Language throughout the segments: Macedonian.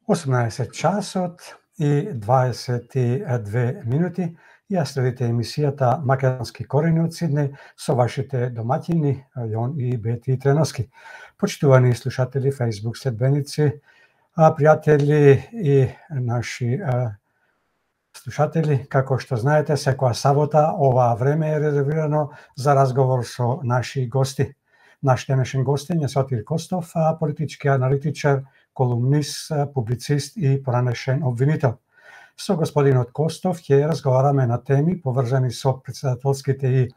18 часот и 22 минути. Ја следите емисијата Македонски корени од Сиднеј со вашите домаќини Јон и Бети Треноски. Почитувани слушатели, Facebook следбеници, пријатели и наши слушатели, како што знаете, секоја сабота ова време е резервирано за разговор со наши гости. Наш денешен гостин е Сотир Костов, политички аналитичар, колумнист, публицист и поранешен обвинител. Со господинот Костов ќе разговараме на теми поврзани со претседателските и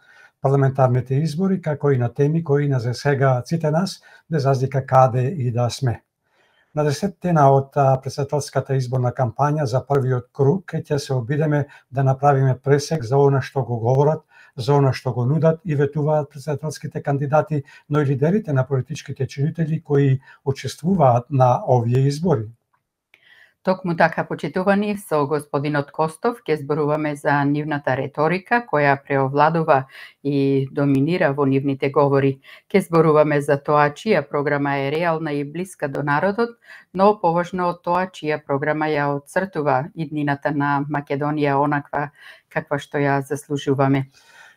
парламентарните избори, како и на теми кои нас засегаат сите нас, без разлика каде и да сме. На 10 дена од претседателската изборна кампања за првиот круг ќе се обидеме да направиме пресек за она што го говорат, за она што го нудат и ветуваат претседателските кандидати, но и лидерите на политичките чинители кои учествуваат на овие избори. Токму така, почитувани, со господинот Костов ќе зборуваме за нивната реторика која преовладува и доминира во нивните говори. Ќе зборуваме за тоа чија програма е реална и блиска до народот, но поважно од тоа чија програма ја отцртува иднината на Македонија онаква каква што ја заслужуваме.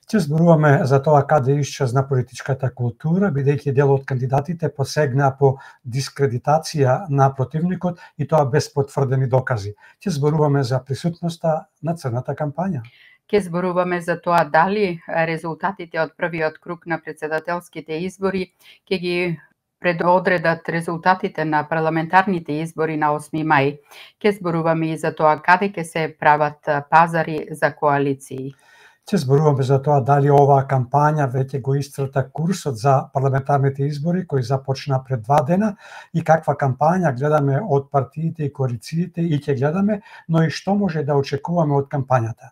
Ќе зборуваме за тоа каде исчезна политичката култура, бидејќи дел од кандидатите посегнаа по дискредитација на противникот и тоа без потврдени докази. Ќе зборуваме за присутноста на црната кампања. Ќе зборуваме за тоа дали резултатите од првиот круг на претседателските избори ќе ги предодредат резултатите на парламентарните избори на 8 мај. Ќе зборуваме и за тоа каде ќе се прават пазари за коалиции. Ќе зборуваме за тоа дали оваа кампања веќе го исцрта курсот за парламентарните избори кои започна пред 2 дена и каква кампања гледаме од партиите и коалициите и ќе гледаме, но и што може да очекуваме од кампањата.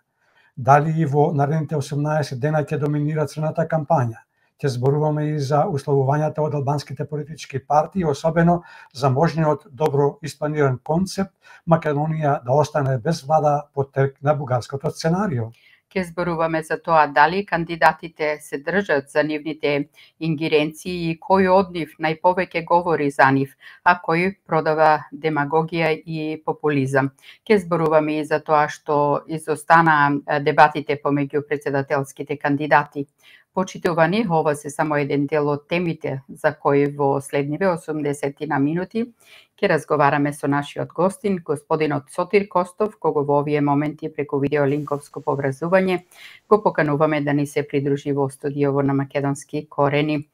Дали и во наредните 18 дена ќе доминира црната кампања. Ќе зборуваме и за условувањата од албанските политички партии, особено за можниот добро испланиран концепт Македонија да остане без влада под терк на бугарското сценарио. Ќе зборуваме за тоа дали кандидатите се држат за нивните ингеренции и кој од нив најповеќе говори за нив, а кој продава демагогија и популизам. Ќе зборуваме и за тоа што изостанаа дебатите помеѓу претседателските кандидати. Почитувани, ова се само еден дел од темите за кои во следниве 80 минути ќе разговараме со нашиот гостин, господинот Сотир Костов, кого во овие моменти преку видеолинковско поврзување го покануваме да ни се придружи во студиово на Македонски корени.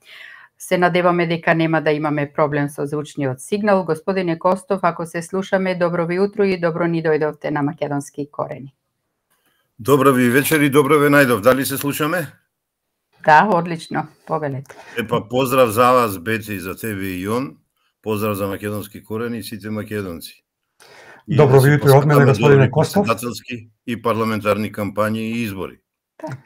Се надеваме дека нема да имаме проблем со звучниот сигнал. Господине Костов, ако се слушаме, добро ви утро и добро ни дојдовте на Македонски корени. Добро ви вечер и добро ве најдов. Дали се слушаме? Да, одлично. Повелете. Поздрав за вас, Бети, и за тебе и Јон. Поздрав за Македонски корени и сите македонци. Добро ви утро од мене, господине Костов. Претседателски и парламентарни кампањи и избори. Так.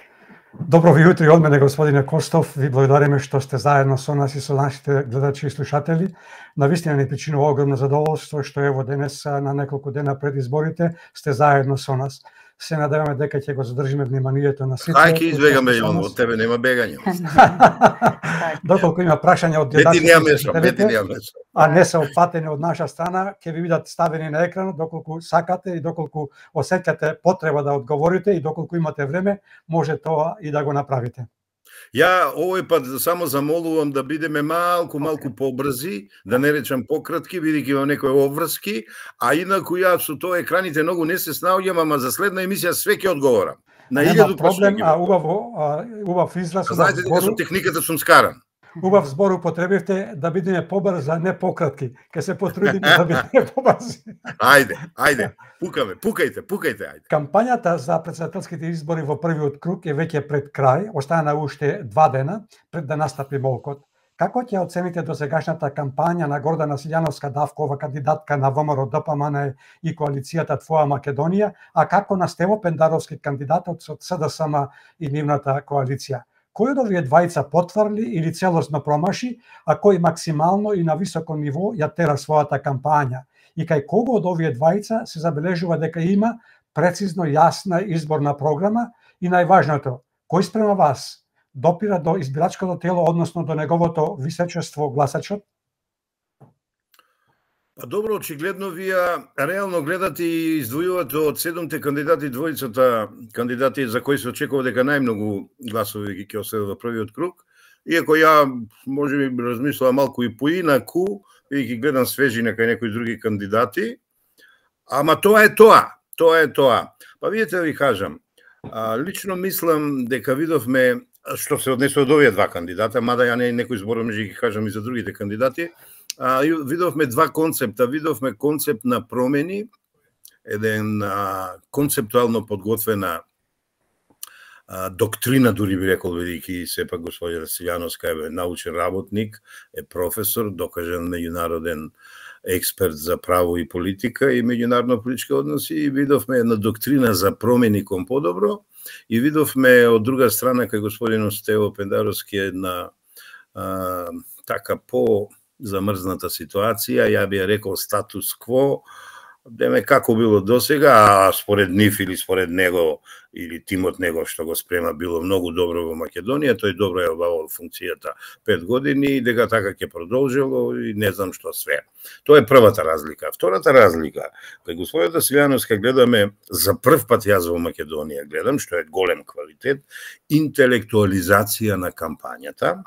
Добро ви утро од мене, господине Костов. Ви благодариме што сте заедно со нас и со нашите гледачи и слушатели. Навистина ни причинува огромно задоволство што ево денес на неколку дена пред изборите сте заедно со нас. Се надеваме дека ќе го задржиме вниманието на сите. Ај ќе избегаме, Јон, од тебе нема бегање. Доколку има прашања од гледачите, а не се опфатени од наша страна, ќе ви бидат ставени на екранот доколку сакате и доколку осеќате потреба да одговорите и доколку имате време, може тоа и да го направите. Ја овој пат само замолувам да бидеме малку побрзи, да не речам пократки, бидејќи имам некои обврски, а инаку ја со тоа екраните многу не се снаоѓам, ама за следна емисија све ќе одговорам. На 1000 проблем, убав израз. Знаете дека со техниката сум скаран. Убав збор употребивте да бидеме побрзи, а не пократки. Ке се потрудиме да бидеме побрзи. Ајде, пукајте, ајде. Кампањата за претседателските избори во првиот круг е веќе пред крај, остана уште 2 дена пред да настапи молкот. Како ќе оцените досегашната кампања на Гордана Силјановска Давкова, кандидатка на ВМРО ДПМН и коалицијата Твоја Македонија, а како на Стево Пендаровски, кандидатот од СДСМ и нивната коалиција? Кој од овие двајца потврли или целосно промаши, а кој максимално и на високо ниво ја тера својата кампања? И кај кого од овие двајца се забележува дека има прецизно јасна изборна програма и најважното, кој спрема вас допира до избирачкото тело, односно до неговото височество гласачот? Па добро, очигледно вие реално гледате и издвојувате од 7 кандидати двојцата кандидати за кои се очекува дека најмногу гласови ги ќе оседат во првиот круг. Иако ја можеби размислувам малку и поинаку, бидејќи гледам свежина кај некои други кандидати, ама тоа е тоа. Тоа е тоа. Па видите да ви кажам, лично мислам дека видовме, што се однесува до овие два кандидата, мада ја некој зборам ќе ги кажам и за другите кандидати, видовме два концепта. Видовме концепт на промени, еден концептуално подготвена доктрина, дури би рекол, бидејќи сепак господина Силјановска е научен работник, е професор, докажан меѓународен експерт за право и политика и меѓународно политички односи, и видовме една доктрина за промени кон подобро, и видовме од друга страна кај господинот Стево Пендаровски една така замрзната ситуација, ја би ја рекол статус кво, деме како било досега, а според нив или според него или тимот него што го спрема било многу добро во Македонија, тој добро ја обавал функцијата 5 години и дека така ќе продолжило и не знам што све. Тоа е првата разлика. Втората разлика, кај господата Силјановска гледаме за прв пат јас во Македонија гледам, што е голем квалитет, интелектуализација на кампањата,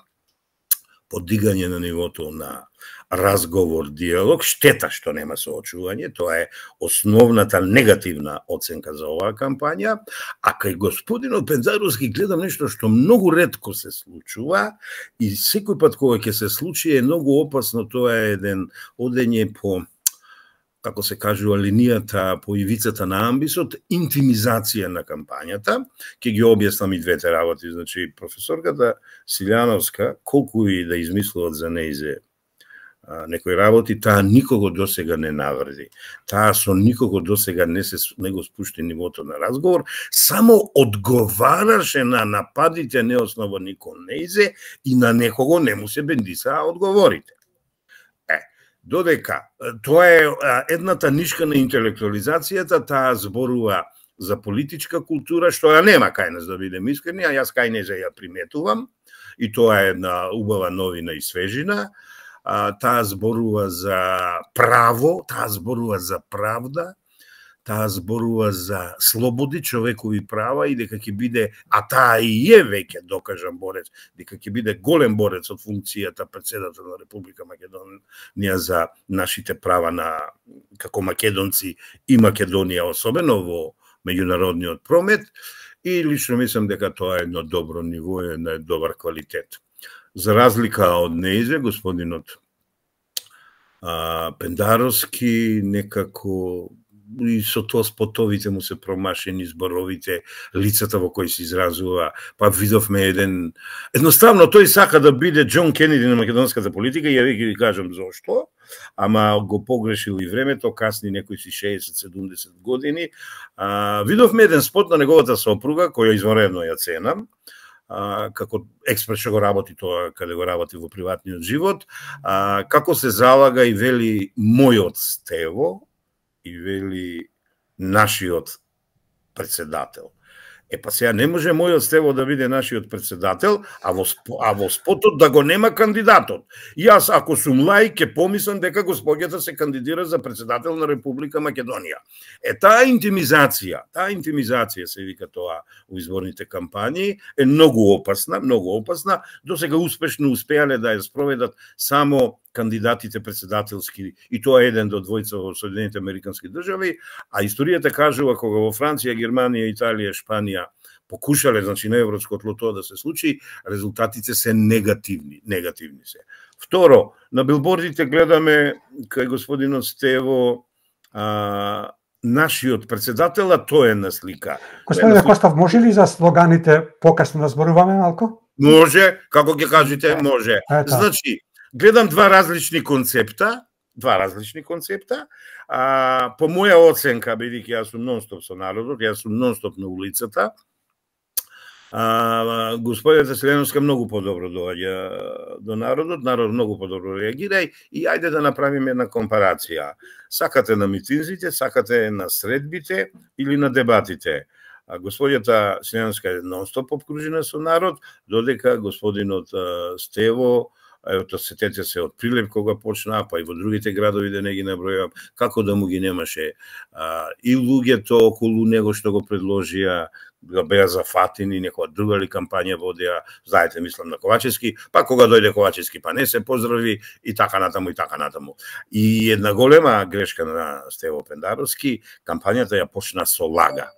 подигање на нивото на разговор, диалог, штета што нема соочување, тоа е основната негативна оценка за оваа кампања, а кај господинот Пендаровски гледам нешто што многу ретко се случува и секој пат кога ќе се случи е многу опасно, тоа е еден одење по, како се кажува, линијата по ивицата на амбисот, интимизација на кампањата. Ќе ги објаснам и двете работи. Значи, професорката Силјановска, колку и да измислуват за неизе некои работи, таа никого досега не навреди. Таа со никого досега не го спушти нивото на разговор, само одговараше на нападите неосновани кон неизе и на некого не му се бендисаа одговорите. Додека тоа е едната нишка на интелектуализацијата, таа зборува за политичка култура, што ја нема кај нас, да бидем искрени, а јас кај нејзе ја приметувам, и тоа е една убава новина и свежина. Таа зборува за право, таа зборува за правда, таа зборува за слободи, човекови права и дека ќе биде, а таа и е веќе докажан борец, дека ќе биде голем борец од функцијата претседател на Република Македонија за нашите права на како македонци и Македонија, особено во меѓународниот промет, и лично мислам дека тоа е едно добро ниво, еден добар квалитет. За разлика од неизе, господинот Пендаровски некако и со тоа спотовите му се промашени, зборовите, лицата во кои се изразува, па видовме едноставно тој сака да биде Џон Кенеди на македонската политика, ја веќе ви кажам зошто, ама го погрешил и времето, касни некои си 60-70 години. Видовме еден спот на неговата сопруга, која извонредно ја ценам, како експерт што го работи тоа, каде го работи во приватниот живот, како се залага и вели мојот Стево, и вели нашиот председател. Па сега не може мојот Стево да биде нашиот председател, а во спотот да го нема кандидатот. Јас, ако сум лаик, ќе помислам дека господјата се кандидира за председател на Република Македонија. Таа интимизација се вика тоа во изборните кампањи, е многу опасна. Досега успешно успеале да ја спроведат само кандидатите председателски, и тоа е еден до двојца во Соединените Американски држави, а историјата кажува кога во Франција, Германија, Италија, Шпанија покушале, значи на европско тло тоа да се случи, резултатите се негативни се. Второ, на билбордите гледаме кај господинот Стево нашиот председател, а тоа е на слика. Господине Костов, може ли за слоганите покасно да зборуваме малку? Може, како ќе кажете, може. Значи, гледам два различни концепта, по моја оценка, бидејќи јас сум нон-стоп со народот, јас сум нон-стоп на улицата, господината Силјановска многу подобро доаѓа до народот многу подобро реагира и ајде да направиме една компарација. Сакате на митинзите, сакате на средбите или на дебатите. Господината Силјановска е нон-стоп обкружена со народ, додека господинот Стево ето сетете се од Прилеп кога почна, па и во другите градови да не ги набројувам, како да му ги немаше и луѓето околу него што го предложија, да беа зафатени, некоја друга ли кампања водеа, знаете, мислам на Ковачевски, па кога дојде Ковачевски, па не се поздрави и така натаму и така натаму. И една голема грешка на Стево Пендаровски, кампањата ја почна со лага.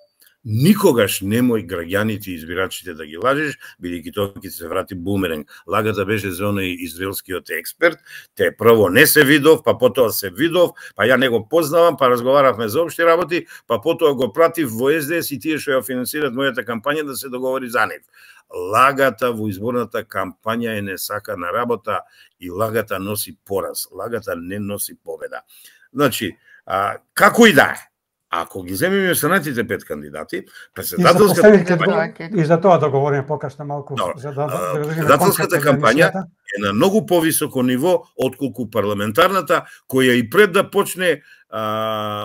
Никогаш немој граѓаните и избирачите да ги лажеш, бидејќи тоа ќе се врати бумеренг. Лагата беше за оној израелскиот експерт, те прво не се видов, па потоа се видов, па ја не го познавам, па разговаравме за општи работи, па потоа го пратив во СДС и тие што ја финансират мојата кампања да се договори за нив. Лагата во изборната кампања е несакана работа и лагата носи пораз, лагата не носи победа. Значи, како и да е, ако ги земеме останатите 5 кандидати, председателската кампања... И за тоа да говориме покасно малку. Председателската кампања е на многу повисоко ниво отколку парламентарната, која и пред да почне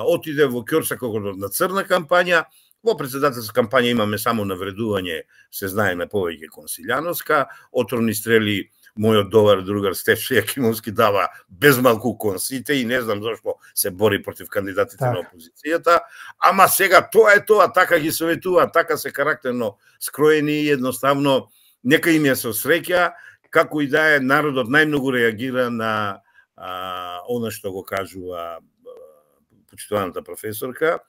отиде во ќорса како на црна кампања. Во председателска кампања имаме само навредување, се знае на повеќе консилјановска, отровни стрели. Мојот добар другар Стефче Јакимовски дава безмалку консите и не знам зашто се бори против кандидатите на опозицијата, ама сега тоа е тоа, така ги советува, така се карактерно скроени и едноставно нека им ја со среќа, како и да е, народот најмногу реагира на она што го кажува почитуваната професорка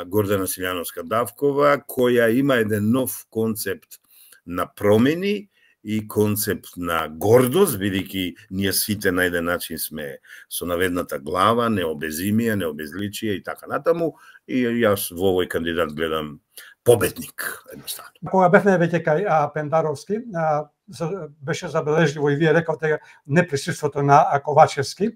Гордана Силјановска-Давкова, која има еден нов концепт на промени и концепт на гордост, бидејќи ние сите на еден начин сме со наведната глава, необезимија, необезличија и така натаму, и јас во овој кандидат гледам победник, едноставно. Кога бевме веќе кај Пендаровски, беше забележливо и вие рекавте неприсуството на Ковачевски,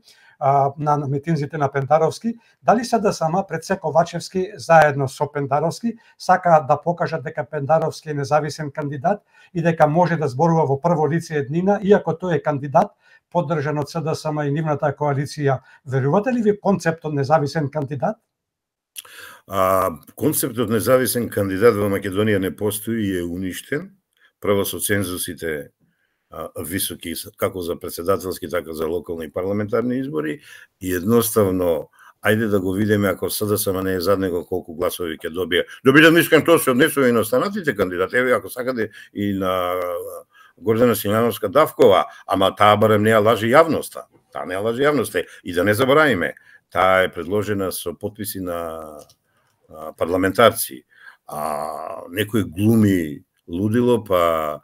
на митинзите на Пендаровски, дали СДСМ пред се Ковачевски заедно со Пендаровски сакаат да покажат дека Пендаровски е независен кандидат и дека може да зборува во прво лице еднина, иако тој е кандидат поддржан од СДСМ и нивната коалиција. Верувате ли ви концептот независен кандидат? Концептот независен кандидат во Македонија не постои и е уништен. Прво со цензусите високи, како за председателски, така за локални и парламентарни избори, и едноставно, ајде да го видиме, ако СДСМ не е зад него, колку гласови ќе добие. Да бидам искрен, тоа се однесува и на останатите кандидати. Еве, ако сакате и на Гордана Силјановска-Давкова, ама таа барем не ја лажи јавноста. Таа не ја лажи јавноста. И да не заборавиме, таа е предложена со подписи на парламентарци. Некој глуми лудило, па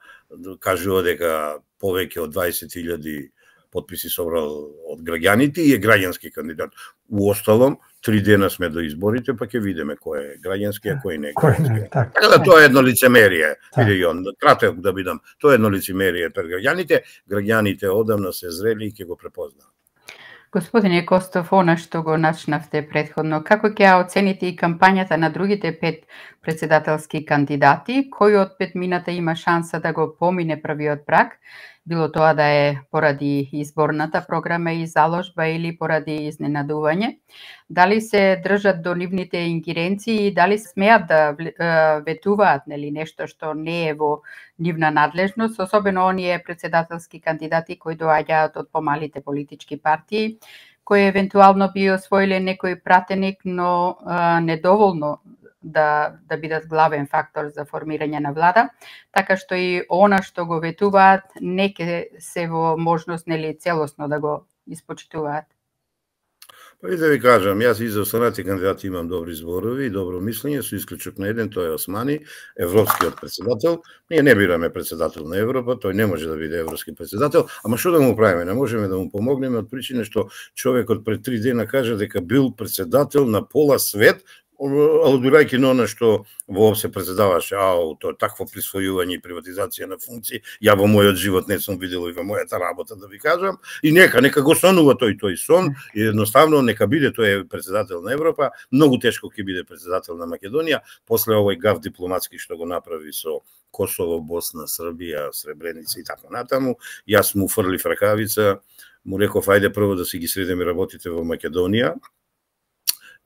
кажува дека повеќе од 20.000 подписи собрал од граѓаните и е граѓански кандидат. Уосталом, 3 дена сме до изборите, па ќе видиме кој е граѓански, а кој не е граѓански. Така да тоа е едно лицемерие, кратко да бидам, тоа е едно лицемерие пред граѓаните, граѓаните одамна се зрели и ќе го препознаат. Господине Костов, она што го начнавте претходно, како ќе ја оцените и кампањата на другите 5 председателски кандидати, кој од 5 мината има шанса да го помине првиот праг, било тоа да е поради изборната програма и заложба или поради изненадување, дали се држат до нивните ингеренции и дали смеат да ветуваат нешто што не е во нивна надлежност, особено оние председателски кандидати кои доаѓаат од помалите политички партии, кои евентуално би освоиле некој пратеник, но недоволно да бидат главен фактор за формирање на влада, така што и она што го ветуваат не ке се во можност целосно да го испочитуваат. Па и да ви кажам, јас и за останати кандидати имам добри зборови и добро мислење, со исклучок на еден, тој е Османи, европскиот председател. Ние не бираме председател на Европа, тој не може да биде европски председател, ама што да му правиме? Не можеме да му помогнеме од причина што човекот пред 3 дена кажа дека бил председател на пола свет, алудирајќи на она што воопшто председаваше, тоа такво присвојување и приватизација на функции, ја во мојот живот не сум видел и во мојата работа, да ви кажам, и нека го сонува тој сон, и едноставно нека биде тој председател на Европа, многу тешко ќе биде председател на Македонија, после овој гав дипломатски што го направи со Косово, Босна, Србија, Сребреница и така натаму, јас му фрлив ракавица, му реков ајде прво да си ги средиме работите во Македонија,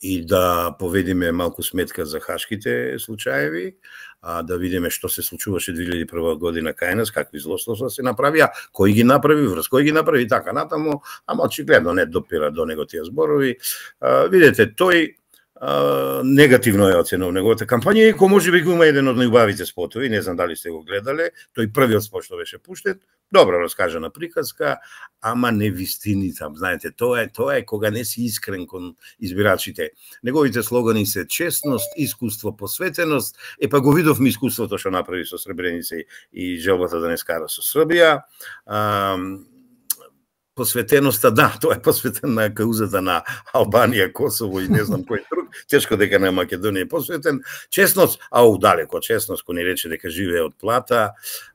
и да поведиме малку сметка за хашките случаеви, да видиме што се случуваше 2001 година кај нас, какви злословства се направија, кој ги направи, врз кој ги направи, така натаму, ама очигледно не допира до него тие зборови. Видете, тој негативно е оценувал неговата кампања, иако можеби го има еден од најубавите спотови, не знам дали сте го гледале, тој првиот спот што беше пуштен, добро раскажана приказка, ама не вистиница. Знаете, тоа е кога не си искрен кон избирачите. Неговите слогани се честност, искуство, посветеност. Па го видовме искуството што направи со Сребреница и желбата да не скара со Србија. Посветеноста, да, тоа е посветен на каузата на Албанија, Косово и не знам кој друг. Тешко дека на Македонија е посветен. Честност, далеко, честност, кој ни рече дека живее од плата,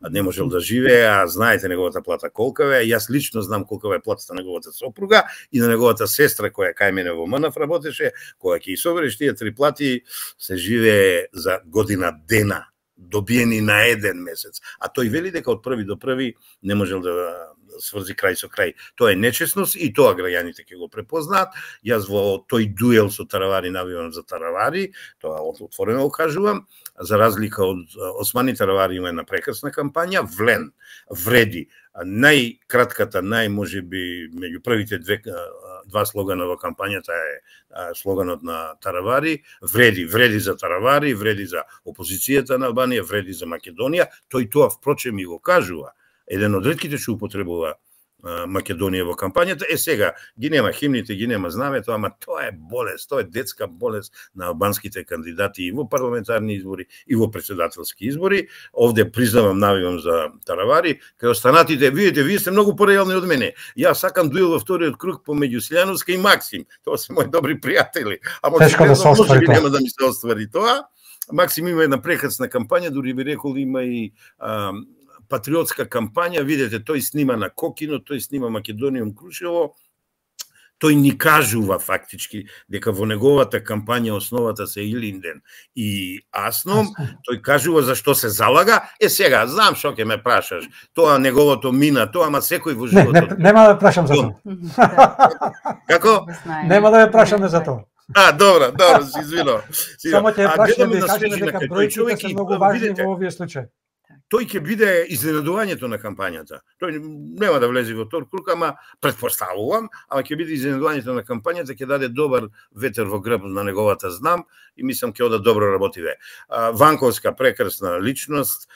не можел да живее, а знаете неговата плата колкава е. Јас лично знам колкава е платата на неговата сопруга и на неговата сестра која кај мене во МНФ работеше, која ќе собереш тие три плати, се живее за година дена, добиени на еден месец. А тој вели дека од први до први не можел да сврзи крај со крај. Тоа е нечестност и тоа граѓаните ќе го препознаат. Јас во тој дуел со Таравари навивам за Таравари, тоа отворено го кажувам, за разлика од Османи, Таравари има една прекрасна кампања, Влен, вреди. Најкратката, можеби меѓу првите два слогана во кампањата е слоганот на Таравари, вреди за Таравари, вреди за опозицијата на Албанија, вреди за Македонија. Тој тоа впрочем и го кажува. Еден од ретките што употребува Македонија во кампањата. Сега ги нема химните, ги нема знамето, ама тоа е болест, тоа е детска болест на албанските кандидати и во парламентарни избори и во председателски избори. Овде признавам, навивам за Таравари, кај останатите, видите, вие сте многу пореални од мене. Јас сакам дуел во вториот круг помеѓу Силјановска и Максим. Тоа се мои добри пријатели. Ама можеби нема да ми се оствари тоа. Максим има една прекрасна кампања, дури би рекол има и патриотска кампања, видите, тој снима на Кокино, тој снима Македонијум Крушево, тој ни кажува фактички дека во неговата кампања основата се Илинден и Асном, тој кажува за што се залага. Сега, знам што ќе ме прашаш, тоа неговото мина, тоа, ама секој во животот... Нема да прашам за тоа. Како? Нема да ме прашаме за тоа. Добро, се извинувам. Само ќе прашам да кажеме дека бројките се многу важни во овие случаи. Тој ќе биде изненадувањето на кампањата. Тој нема да влезе во втор круг, ама претпоставувам, ама ќе биде изненадувањето на кампањата, ќе даде добар ветер во грб на неговата знам и мислам ќе ода добро работиве. Ванковска прекрасна личност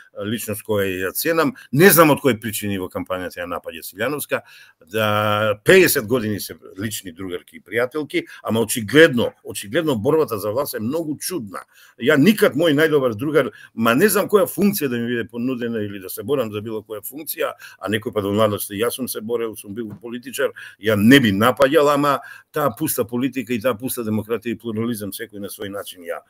која ја ценам, не знам од кои причини во кампањата ја напаѓа Силјановска, 50 години се лични другарки и пријателки, ама очигледно борбата за власт е многу чудна. Ја никад мој најдобар другар, ма не знам која функција да ми биде понудена или да се борам за било која функција, а некој пат во младост јас сум се борел, сум бил политичар, ја не би напаѓал, ама таа пуста политика и таа пуста демократија и плурализам секој на свој начин ја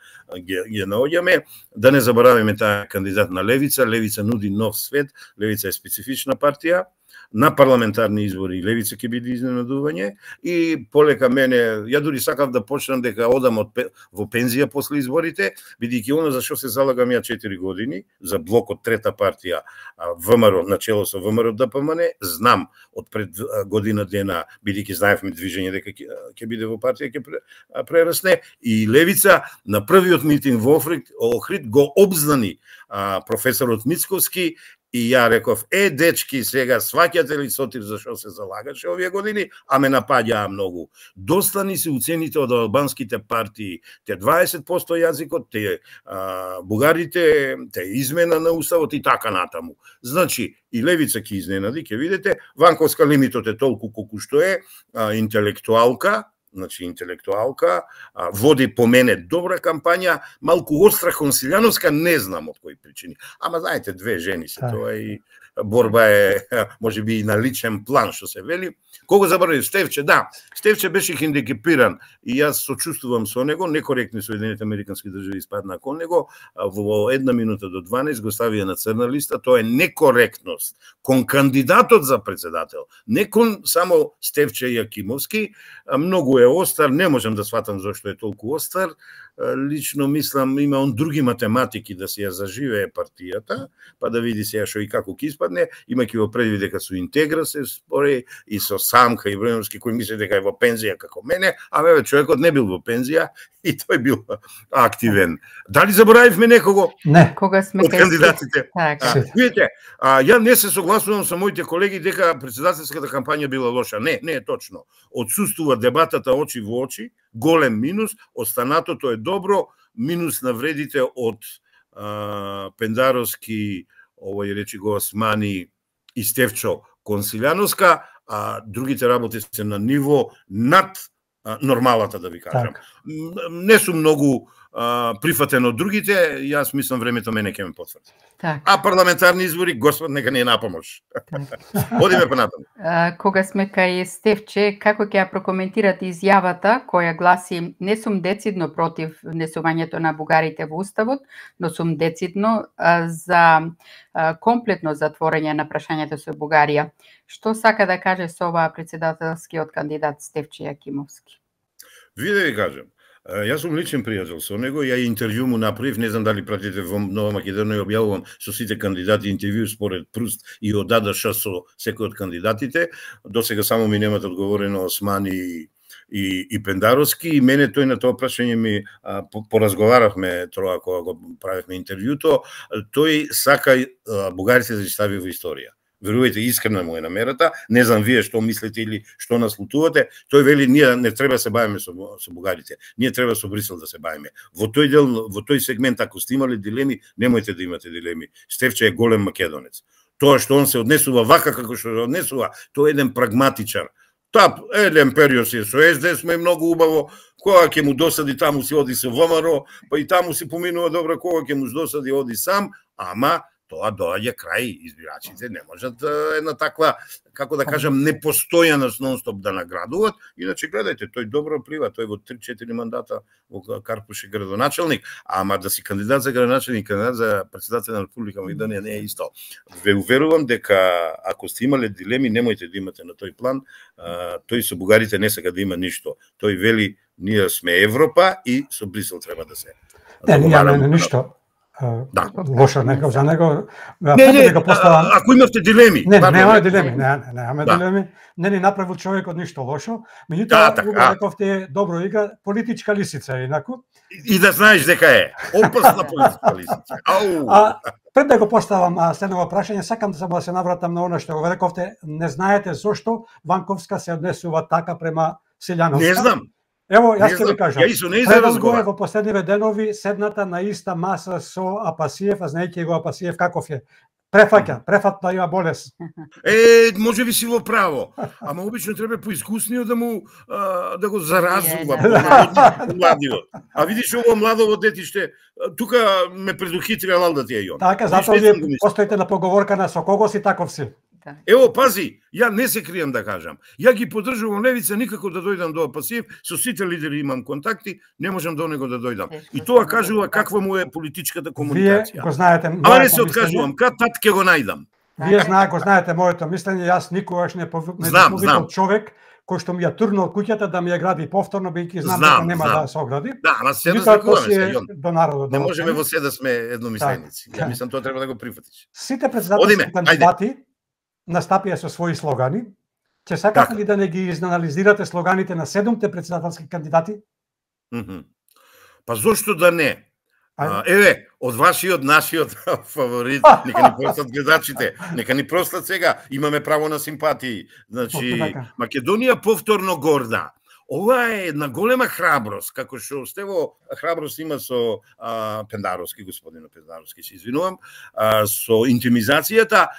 наоѓаме. Да не забораваме таа кандидат на Левица. Левица нуди нов свет, Левица е специфична партија. На парламентарни избори Левица ќе биде изненадување и полека мене, ја дури сакав да почнам дека одам во пензија после изборите, бидејќи оно за што се залагам ја 4 години, за блокот трета партија ВМРО, начело со ВМРО ДПМН, знам од пред година дена, бидејќи знаевме движење дека ќе биде во партија, ќе прерасне, и Левица на првиот митинг во Охрид го обзнани професорот Мицковски. И ја реков, дечки, сега сваќате ли Сотир за што се залагаше овие години, а ме напаѓаа многу. Достани се уцените од албанските партии, те 20% јазикот, те бугарите, те измена на уставот и така натаму. Значи, и Левица ќе изненади, ќе видите, Ванковска лимитот е толку колку што е, интелектуалка, води по мене добра кампања, малку остра кон Силјановска, не знам од кои причини. Ама знаете, две жени се тоа и борба е можеби и на личен план што се вели. Кого забравив? Стевче, да. Стевче беше хендикепиран и јас сочувствувам со него, некоректни Соединените Американски држави испадна кон него, во 1 минута до 12 го ставија на црна листа, тоа е некоректност кон кандидатот за председател, не кон само Стевче Јакимовски, многу е остар, не можам да сватам зашто е толку остар. Лично мислам има он други математики да се ја заживее партијата, па да види сега што и како ќе испадне. пропадне, имајќи во предвид дека со Интегра се спори и со Самка Ибраимовски кој мисли дека е во пензија како мене, а бе човекот не бил во пензија и тој бил активен. Дали заборавивме некого? Не. Кога сме од кандидатите? Така. Ја не се согласувам со моите колеги дека председателската кампања била лоша. Не е точно. Отсуствува дебатата очи во очи, голем минус, останатото е добро, минус на вредите од Пендаровски, овој речи го Османи и Стефчо Консилјановска, а другите работи се на ниво над нормалата, да ви кажам. Не сум многу прифатен од другите, јас мислам времето мене ќе ме потврди. А парламентарни избори, Господ нека не е напомош. Одиме понатаму. Кога сме кај Стефче, како ќе ја прокоментирате изјавата која гласи: не сум децидно против внесувањето на бугарите во Уставот, но сум децидно за комплетно затворање на прашањето со Бугарија. Што сака да каже со ова председателскиот кандидат Стефче Јакимовски? Ви да ви кажам, јас сум личен пријател со него, ја интервју му направив, не знам дали пратите во Нова Македонија, објавувам со сите кандидати интервју според Пруст и од АДШ со секој од кандидатите. До сега само ми немат одговорено Османи и Пендаровски, и мене тој на тоа прашање ми поразговаравме троа кога го правевме интервјуто, тој сака бугарите да ги стави во историја. Верувајте, искрена му е намерата, не знам вие што мислите или што наслутувате, тој вели ние не треба да се бавиме со бугарите, ние треба со Брисел да се бавиме. Во тој дел, во тој сегмент, ако сте имали дилеми, немојте да имате дилеми. Стефче е голем македонец. Тоа што он се однесува вака како што се однесува, тој е еден прагматичар. Еден период си со СДС сме многу убаво, кога ќе му досади таму си оди со ВМРО, па и таму си поминува добро, кога ќе му досади оди сам, ама тоа доаѓа крај, избирачите не можат една таква, како да кажам, непостојаност нон-стоп да наградуваат, иначе гледајте, тој добро плива, тој во 3-4 мандата во Карпуш е градоначалник, ама да си кандидат за градоначалник, кандидат за председател на Република Македонија не е исто. Ве уверувам дека ако сте имале дилеми, немојте да имате на тој план, тој со бугарите не сака да има ништо. Тој вели, ние сме Европа и со Брисел треба да се. Не, ништо. Лошо некој за него. Ако имате дилеми. Нема дилеми, немаме дилеми. Не ни направил човекот ништо лошо. Меѓутоа, го рековте, добро игра, политичка лисица инаку. И да знаеш дека е. Опасна политичка лисица. Пред да го поставам следното прашање, сакам да се навратам на она што го рековте. Не знаете зошто Ванковска се однесува така према Силјановска? Не знам. Ево, јас ќе ви кажам. Предолго е во последниве денови седната на иста маса со Апасиев, а знаејќи го Апасиев каков е. Префатна има болест. Може би си во право. Ама обично треба поискусниот да му да го заразува младиот. А видиш ово младово детиште, тука ме предухитрија лалдата ја јон. Така, затоа вие постоите на поговорка на со кого си таков си. Ево, пази, ја не се крием да кажам. Ја ги поддржувам левица, никако да дојдам до Апасиев, со сите лидери имам контакти, не можам до него да дојдам. И тоа кажува каква му е политичката комуникација. Вие го знаете. Ама не се откажувам, кад тат ќе го најдам. Вие го знаете моето мислење, јас никогаш не повикал човек кој што ми ја турнал куќата да ми ја гради повторно, бидејќи знам дека нема да се огради. Да, ама се да закуваме до народот. Не можеме во се да сме едномисленици. Ја мислам тоа треба да го прифатиш. Сите председателски кандидати настапија со своји слогани. Ќе сакате ли да не ги изанализирате слоганите на 7-те председателски кандидати? Па зошто да не? Еве, од вашиот, нашиот фаворит, нека ни простат гледачите, нека ни простат сега, имаме право на симпатии. Значи, Македонија повторно горда. Ова е една голема храброст, како што Стево храброст има со Пендаровски, господин Пендаровски, се извинувам, со интимизацијата,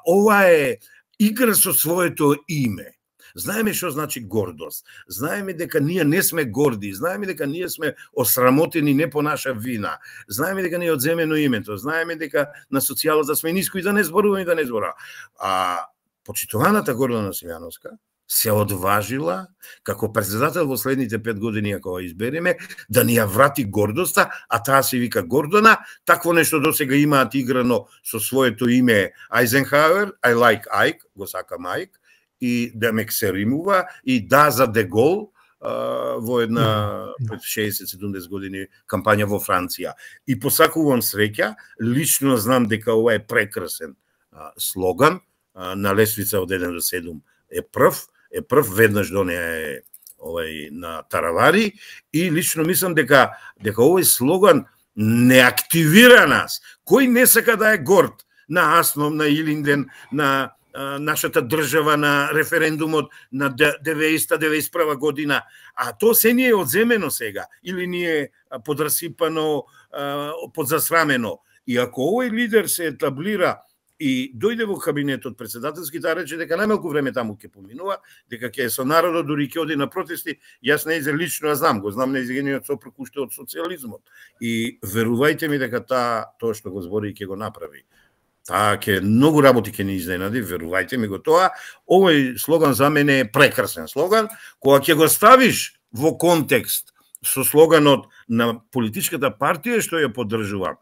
ова е игра со своето име. Знаеме што значи гордост. Знаеме дека ние не сме горди, знаеме дека ние сме осрамотени не по наша вина. Знаеме дека не е одземено името, знаеме дека на социјалата сме ниско и да не зборуваме и да не зборуваме. Почитуваната Гордана Силјановска се одважила, како председател во следните 5 години, ако ја избереме, да ни ја врати гордоста, а таа се вика Гордона. Такво нешто досега имаат играно со своето име Айзенхауер, I like Ike, го сакам Ike, и да ме се римува, и да за Дегол во една пред 60-70 години кампања во Франција. И посакувам среќа, лично знам дека ова е прекрасен слоган на лесвица од 1 до 7 е прв, веднаш до неа е на Таравари, и лично мислам дека овој слоган не активира нас. Кој не сака да е горд на Аснов, на Илинден, на нашата држава, на референдумот на 90-91 година, а то се ни е одземено сега, или ни е подрасипано, подзасрамено. И ако овој лидер се етаблира и дојде во кабинетот председателски, да рече дека најмалку време таму ќе поминува, дека ќе со народот дури ќе оди на протести, јас лично ја знам, го знам неизгениот сопруг уште од социјализмот. И верувајте ми дека тоа што го збори ќе го направи. Таа ќе многу работи ќе ни изненади, верувајте ми го тоа. Овој слоган за мене е прекрасен слоган, кога ќе го ставиш во контекст со слоганот на политичката партија што ја поддржува.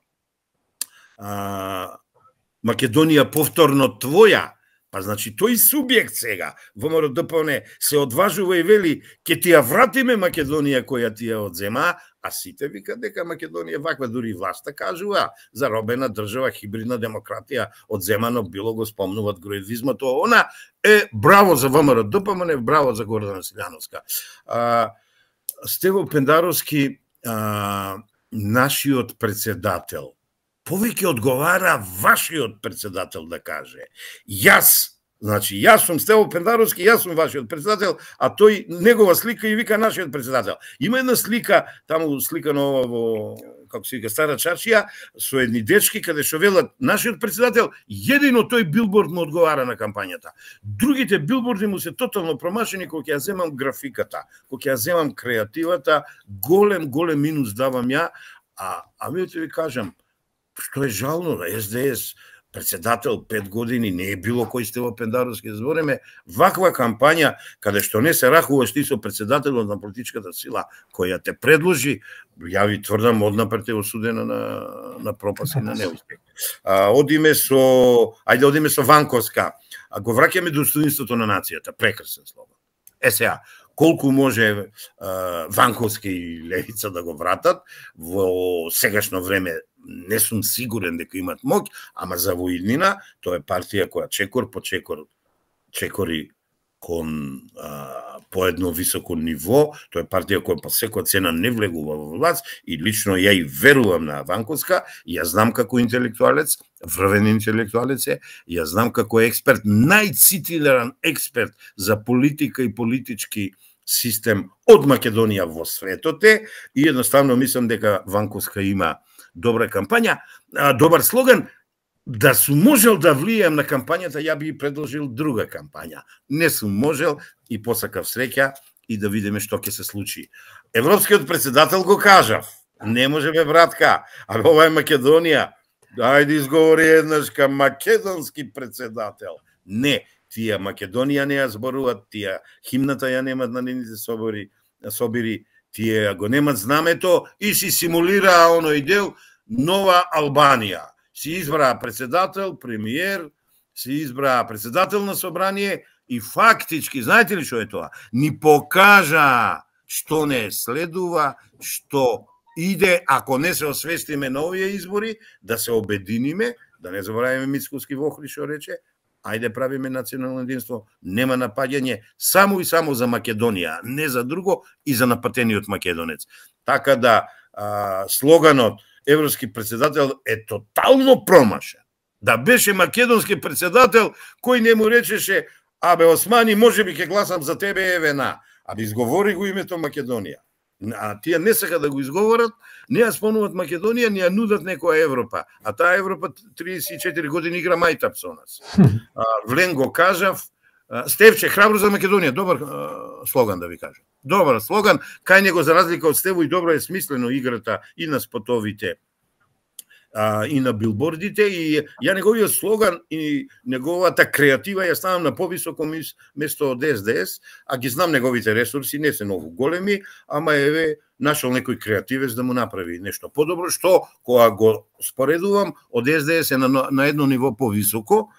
Македонија повторно твоја, па значи тој субјект сега, ВМРО ДПМН се одважува и вели ќе ти ја вратиме Македонија која ти ја одзема, а сите викат дека Македонија ваква, дури власта кажува, заробена држава, хибридна демократија, одземано било, го спомнуват груевизмот, она е браво за ВМРО ДПМН, браво за Гордана Силјановска. Стево Пендаровски, нашиот председател, повеќе одговара вашиот председател да каже. Јас сум Стево Пендаровски, јас сум вашиот председател, а тој негова слика и вика нашиот председател. Има една слика, таму сликано во, како се вика, Стара Чаршија, со едни дечки каде што велат нашиот председател, едино тој билборд му одговара на кампањата. Другите билборди му се тотално промашени, кога ќе ја земам графиката, кога ќе ја земам креативата, голем минус давам ја, а ми ќе ви кажам, што е жално на СДС, председател 5 години, не е било кој Стево Пендаровски, збореме, ваква кампања, каде што не се рахуваш ти со председателот на политичката сила, која те предложи, ја ви тврдам, однапред е осудена на пропаст и на неуспех. Одиме со Ванковска, го враќаме достоинството на нацијата, прекрасен слоган. Сега, колку може Ванковски и Левица да го вратат, во сегашно време не сум сигурен дека имат моќ, ама за во иднина, тоа е партија која чекор по чекор чекори кон по едно високо ниво, тоа е партија која по секоја цена не влегува во власт, и лично ја и верувам на Ванковска, и ја знам како интелектуалец, врвен интелектуалец е, ја знам како експерт, најцитиран експерт за политика и политички систем од Македонија во светот е, и едноставно мислам дека Ванковска има добра кампања, добар слоган. Да сум можел да влијам на кампањата, ја би предложил друга кампања. Не сум можел и посакав среќа и да видиме што ќе се случи. Европскиот председател го кажав, не може бе братка, а ова е Македонија. Ајде изговори еднаш ка македонски председател. Не, тие Македонија не ја зборуваат, тие химната ја немат на нивните собири, тие го немат знамето и си симулираа оној дел Нова Албанија. Си избраа председател, премиер, си избраа председател на собрание и фактички, знаете ли што е тоа? Ни покажа што не следува, што иде, ако не се освестиме на овие избори, да се обединиме, да не забораваме Мицкоски Вохри што рече, ајде правиме национално единство, нема напаѓање само и само за Македонија, не за друго и за напатениот македонец. Така да слоганот европски председател е тотално промашен. Да беше македонски председател, кој не му речеше, абе Османи, може би ќе гласам за тебе, евена, абе изговори го името Македонија. А тие не сака да го изговорат, не ја спомнуват Македонија, не ја нудат некоја Европа. А таа Европа 34 години игра мајтап со нас. Влен го кажав, Стевче, храбро за Македонија, добар слоган да ви кажам. Добар слоган, кај него за разлика од Стево и добро е смислено играта и на спотовите, и на билбордите, и ја неговиот слоган и неговата креатива ја ставам на повисоко место од СДС, а ги знам неговите ресурси, не се многу големи, ама еве нашол некој креативец да му направи нешто подобро, што кога го споредувам од СДС е на едно ниво повисоко,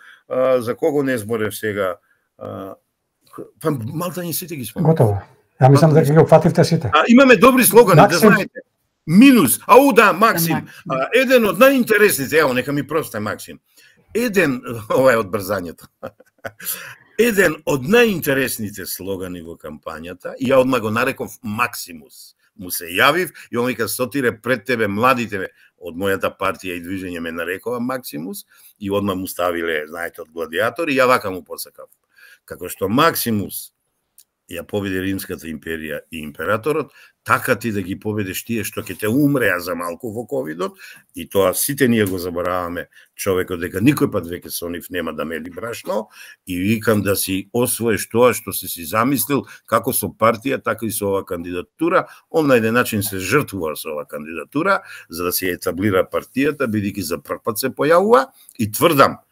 за кого не зборев сега, па малтање сите ги спомнам. Готово. Ја мислам дека ги опфативте сите. Имаме добри слогани, да знаете. Минус, да, Максим, еден од најинтересните, ево, нека ми просте Максим. ова е од брзањето. Еден од најинтересните слогани во кампањата, и ја одма го нареков Максимус, му се јавив и он вика, Сотире, пред тебе младите од мојата партија и движење ме нарекува Максимус и одма му ставиле, знаете, од гладиатор и ја вака му посакав. Како што Максимус ја победи Римската империја и императорот, така ти да ги победиш тие што ќе те умреа за малку во ковидот, и тоа сите ние го забораваме човекот дека никој пат веќе со нив нема да мели брашно, и викам да си освоиш тоа што си замислил како со партија, така и со оваа кандидатура. Он на еден начин се жртвува со оваа кандидатура за да се етаблира партијата, бидејќи за прв пат се појавува, и тврдам,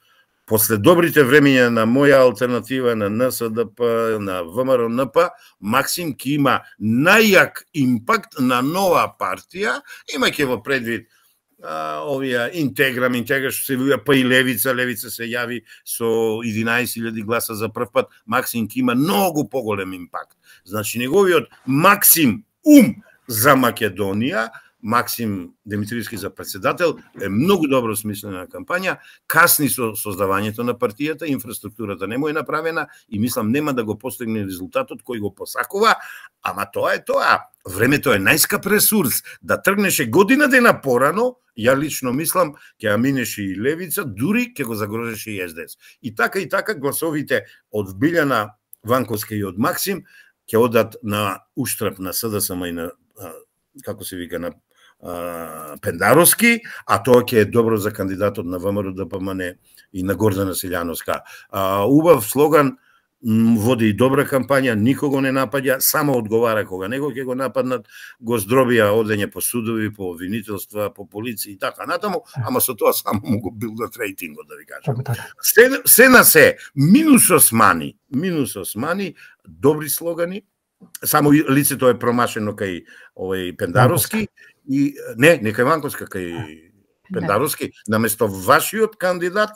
после добрите времења на моја алтернатива, на НСДП, на ВМРО-НП, Максим ќе има најјак импакт на нова партија, имајќи во предвид овие интегра што се вија, па и Левица се јави со 11.000 гласа за прв пат, Максим ќе има многу поголем импакт. Значи, неговиот Максим за Македонија, Максим Димитриевски за председател, е многу добро смислена кампања, касни со создавањето на партијата, инфраструктурата не му е направена и мислам нема да го постигне резултатот кој го посакува, ама тоа е тоа. Времето е најскап ресурс. Да тргнеше година дена порано, ја лично мислам, ќе ја минеше и Левица, дури ќе го загрозеше и СДС. И така гласовите од Билјана Ванковска и од Максим ќе одат на уштрб на СДСМ и на, како се вика, на Пендаровски, а тоа ќе е добро за кандидатот на ВМРО-ДПМН и на Гордана Силјановска. Убав слоган, води и добра кампања, никого не напаѓа, само одговара кога него ќе го нападнат, го здробија одење по судови, по обвинителства, по полиција и така натаму, ама со тоа само му го билдат рейтингот, да ви кажам. Се на се, минус османи, добри слогани, само лицето е промашено кај овој Пендаровски и не кај Ванковска, кај Пендаровски, наместо вашиот кандидат,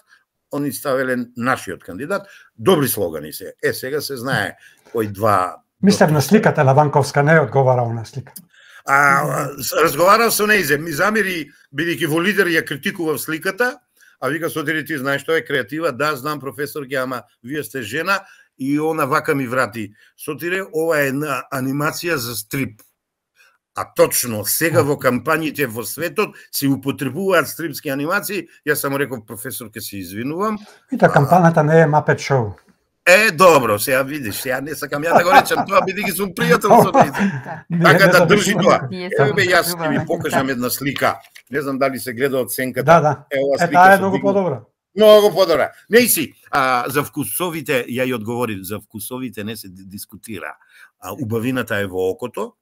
они ставеле нашиот кандидат. Добри слогани се. Сега се знае кој два. Мислев на сликата на Ванковска, не одговарал на слика. Разговарал со нејзе, ми замери, бидејќи во Лидер ја критикував сликата, а вика, Сотире, ти знаеш што е креатива? Да, знам, професор, ама вие сте жена. И она вака ми врати, Сотире, ова е една анимација за стрип. А точно, сега во кампањите во светот се употребуваат стрипски анимации. Јас само реков, професор, ке се извинувам. И та кампањата не е Мапет шоу. Добро, сега видиш, сега не сакам ја да го речам тоа, бидејќи сум пријател со нејзе. Така да држи тоа. Јас ќе ви покажам една слика. Не знам дали се гледа од сенката. Да. Таа е многу подобра. Многу подобра. Нејси, за вкусовите, ја и одговорив, за вкусовите не се дискутира. Убавината е во окото,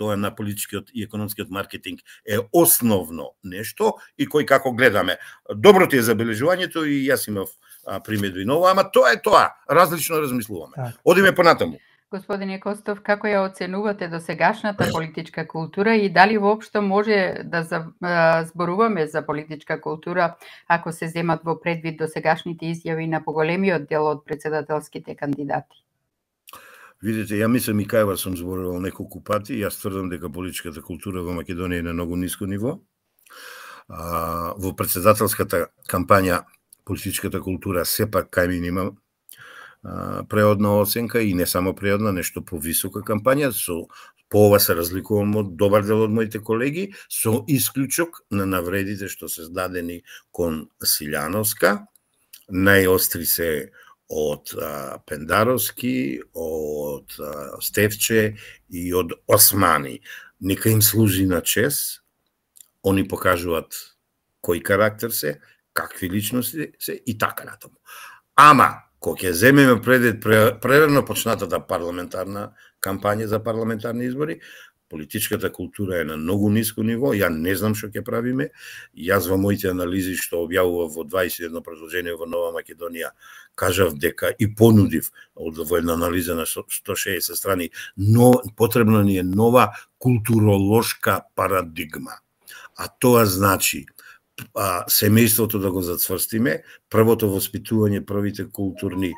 тоа на политичкиот и економскиот маркетинг е основно нешто и кој како гледаме. Добро ти е забележувањето и јас имав примедби ново, ама тоа е тоа. Различно размислуваме. Одиме понатаму. Господине Костов, како ја оценувате досегашната политичка култура и дали воопшто може да зборуваме за политичка култура ако се земат во предвид досегашните изјави на поголемиот дел од председателските кандидати? Видите, ја мислам и кај вас сум зборувал неколку пати, јас тврдам дека политичката култура во Македонија е на многу ниско ниво. Во председателската кампања политичката култура сепак кај мене има преодна оценка и не само преодна, нешто повисока кампања, по ова се разликувам од добар дел од моите колеги, со исклучок на навредите што се дадени кон Силјановска, најостри се од Пендаровски, од Стефче и од Османи. Нека им служи на чест, они покажуваат кој карактер се, какви личности се и така натаму. Ама, кога ќе земеме предвид прерано почнатата парламентарна кампања за парламентарни избори, политичката култура е на многу ниско ниво, ја не знам што ќе правиме. Јас во моите анализи што објавував во 21 предложение во Нова Македонија, кажав дека и понудив во една анализа на 160 страни, но потребна ни е нова културолошка парадигма. А тоа значи семејството да го зацврстиме, првото воспитување, првите културни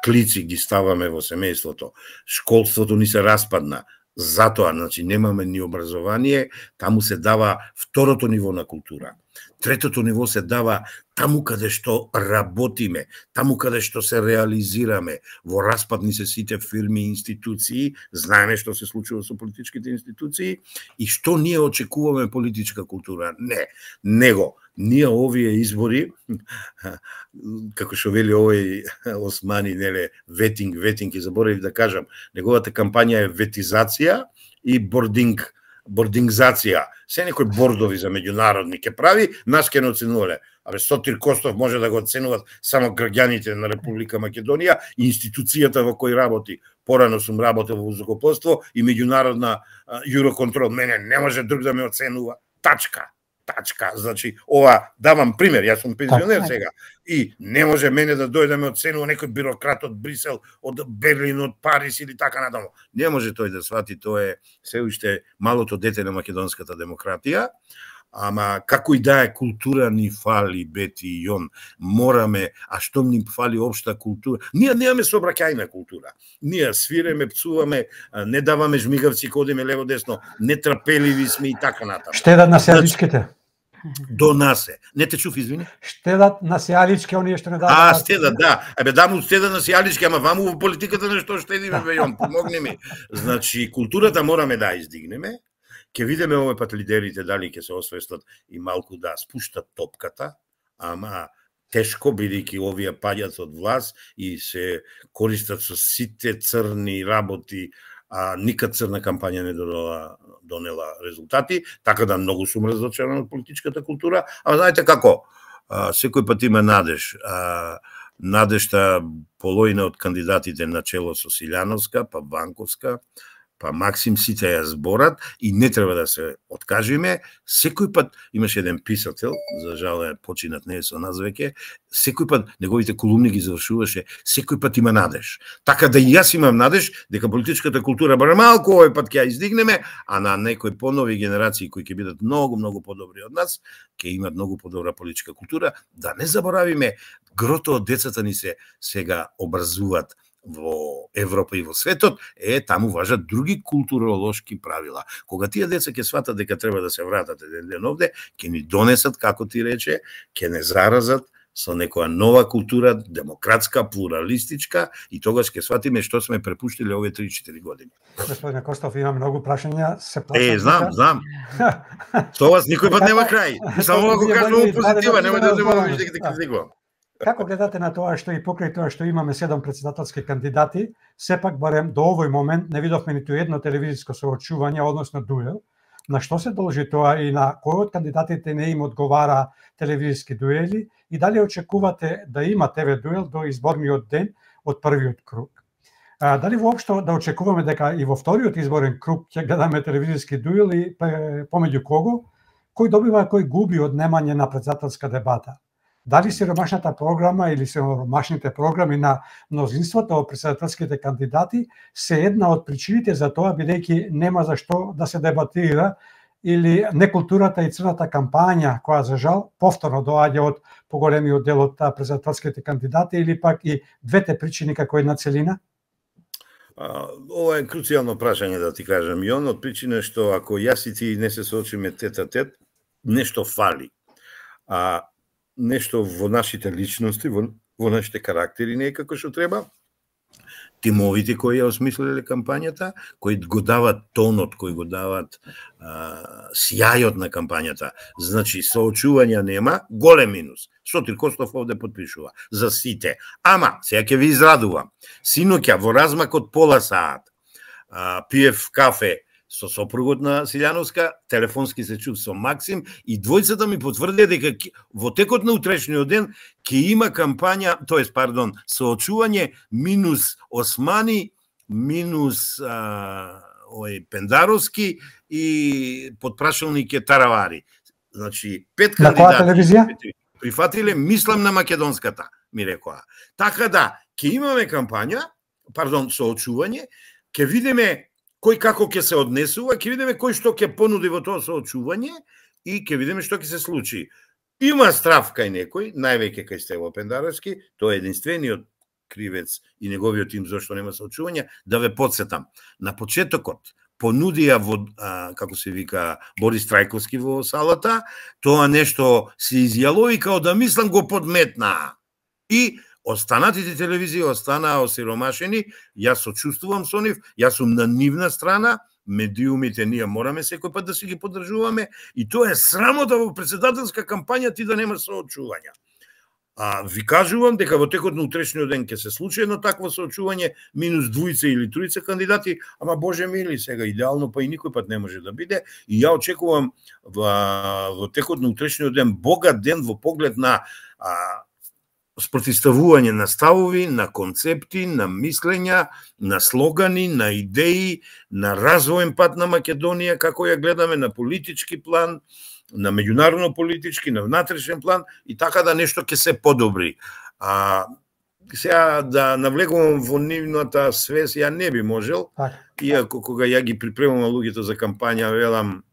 клици ги ставаме во семејството, школството ни се распадна, Затоа, значи, немаме ни образование, таму се дава второто ниво на култура. Третото ниво се дава таму каде што работиме, таму каде што се реализираме. Во распадни се сите фирми и институции, знаеме што се случува со политичките институции и што ние очекуваме политичка култура. Не, него. Ние овие избори, како што вели овој Османи, неле, ветинг, и заборавив да кажам, неговата кампања е ветизација и бордингзација. Се некои бордови за меѓународни ке прави, нас ке не оценувале. Абе, Сотир Костов може да го оценуват само граѓаните на Република Македонија и институцијата во кој работи. Порано сум работел во зrakoplovство и меѓународна Юроконтрол. Мене не може друг да ме оценува. Тачка. Значи, ова, давам пример, јас сум пензионер сега, и не може мене да дојде да ме оценува некој бюрократ од Брисел, од Берлин, од Париз или така натаму. Не може тој да свати, тоа е се уште малото дете на македонската демократија, ама како и да е, култура ни фали, Бети и Јон, мораме, а што ни фали општа култура? Ние немаме сообраќајна култура. Ние свиреме, пцуваме, не даваме жмигавци, кодиме лево-десно, нетрпеливи сме и така натаму. Штедат на сејаличките. До нас е. Не те чув, извини? Штедат на сејалички, оние што не дадат. Штедат, да. Абе, даму штедат на сејалички, ама ваму во политиката нешто штедиме, бе, Јон, помогни ми. Значи, културата мораме да издигнеме. Ке видиме овој пат лидерите дали ќе се освестат и малку да спуштат топката, ама тешко, бидејќи овие паѓат од власт и се користат со сите црни работи, а никад црна кампања не донела резултати, така да многу сум разочаран од политичката култура, а знаете како, секој пат има надеж. Надежта полојна од кандидатите на чело со Силјановска, па Ванковска, па Максим, сите ја зборат и не треба да се откажиме. Секој пат имаше еден писател, за жал е починат, не е со нас веќе, секој пат неговите колумни ги завршуваше, секој пат има надеж. Така да и јас имам надеж дека политичката култура бар малку овој пат ќе ја издигнеме, а на некои понови генерации кои ќе бидат многу подобри од нас, ќе имат многу подобра политичка култура. Да не заборавиме, грото од децата ни се сега образуваат во Европа и во светот, таму важат други културолошки правила. Кога тие деца ќе сватат дека треба да се вратат еден ден овде, ќе ни донесат, како ти рече, ќе не заразат со некоја нова култура, демократска, плуралистичка, и тогаш ќе сватиме што сме препуштили овие 3-4 години. Господине Костов, има многу прашања, се плашам. Знам. Со вас никој пат нема крај. Само ако кажувам позитива, нема да земам више да критикувам. Како гледате на тоа што и покрај тоа што имаме 7 претседателски кандидати, сепак барем до овој момент не видовме ниту едно телевизиско соочување, односно дуел? На што се должи тоа и на кој од кандидатите не им одговара телевизиски дуели и дали очекувате да има ТВ дуел до изборниот ден од првиот круг? Дали воопшто да очекуваме дека и во вториот изборен круг ќе гледаме телевизиски дуел и помеѓу кого? Кој добива, кој губи од немање на претседателска дебата? Дали сиромашната програма или сиромашните програми на мнозинството од претседателските кандидати се една од причините за тоа, бидејќи нема за што да се дебатира, или некултурата и црната кампања, која за жал повторно доаѓа од поголемиот дел од претседателските кандидати, или пак и двете причини како една целина? Ова е круцијално прашање, да ти кажам, Јон, од причина што ако јас и ти не се соочиме тет-а-тет, нешто фали. Нешто во нашите личности, во нашите карактери не е како што треба. Тимовите кои ја осмислиле кампањата, кои го дават тонот, кои го дават сјајот на кампањата. Значи, соочувања нема, голем минус. Сотир Костов овде подпишува за сите. Ама, сега ќе ви израдувам. Синоќа, во размак од пола саат, пиев кафе со сопругот на Силјановска, телефонски се чув со Максим и двојцата ми потврдија дека во текот на утрешниот ден ќе има кампања, соочување минус Османи, минус Пендаровски и подпрашалник е Таравари. Значи, 5 кандидати прифатиле, мислам на македонската, ми рекоа. Така да, ќе имаме кампања, соочување, ќе видиме кој како ќе се однесува, ќе видиме кој што ќе понуди во тоа соочување и ќе видиме што ќе се случи. Има страв кај некој, највеќе кај Стево Пендаровски, тоа е единствениот кривец и неговиот тим зашто нема соочување, да ве потсетам. На почетокот, понудија во, како се вика, Борис Трајковски во салата, тоа нешто се изјалови као да мислам го подметна. И останатите телевизии останаа осиромашени, јас сочувствувам со нив, јас сум на нивна страна, медиумите ние мораме секој пат да си ги поддржуваме и тоа е срамота во претседателска кампања ти да немаш соочувања. Ви кажувам дека во текот на утрешниот ден ќе се случи едно такво соочување, минус двојца или тројца кандидати, ама боже мили, сега идеално па и никој пат не може да биде, и ја очекувам во текот на утрешниот ден богат ден во поглед на спротивставување на ставови, на концепти, на мислења, на слогани, на идеи, на развоен пат на Македонија, како ја гледаме на политички план, на меѓународно политички, на внатрешен план, и така да нешто ќе се подобри. Сега да навлегувам во нивната свест, ја не би можел, иако кога ја ги припремам луѓето за кампања, велам,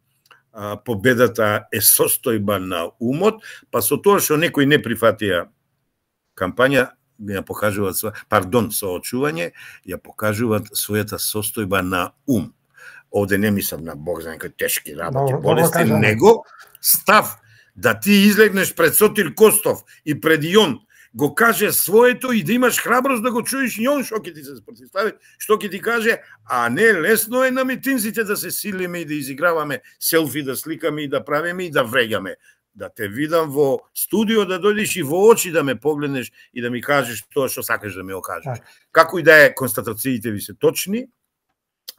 победата е состојба на умот, па со тоа што некои не прифатија кампања, ја покажуваат соочување, ја покажуваат својата состојба на ум. Овде не мислам на Бог знае кои тешки работи, болести, него став да ти излегнеш пред Сотир Костов и пред Јон, го каже своето и да имаш храброст да го чуеш Јон што ќе ти се спротивстави, што ќе ти каже, а не лесно е на митинзите да се силиме и да изиграваме селфи, да сликаме и да правиме и да вреѓаме. Да те видам во студио, да дојдеш и во очи да ме погледнеш и да ми кажеш тоа што сакаш да ми го кажеш. Како и да е, констатациите ви се точни,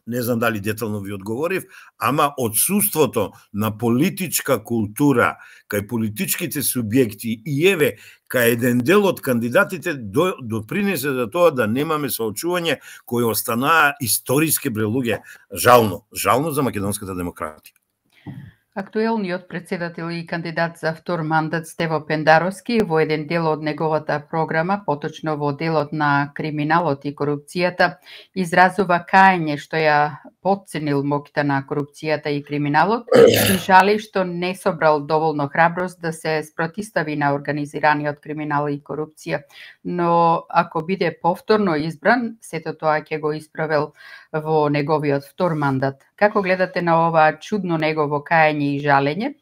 не знам дали детално ви одговорив, ама отсуството на политичка култура кај политичките субјекти и еве кај еден дел од кандидатите допринесе за тоа да немаме соочување кои останаа историски брелуѓе. Жално за македонската демократија. Актуелниот претседател и кандидат за втор мандат Стево Пендаровски во еден дел од неговата програма, поточно во делот на криминалот и корупцијата, изразува каење што ја потценил моќта на корупцијата и криминалот и жали што не собрал доволно храброст да се спротивстави на организираниот криминал и корупција. Но ако биде повторно избран, сето тоа ќе го исправел во неговиот втор мандат. Како гледате на ова чудно негово каење и жалење?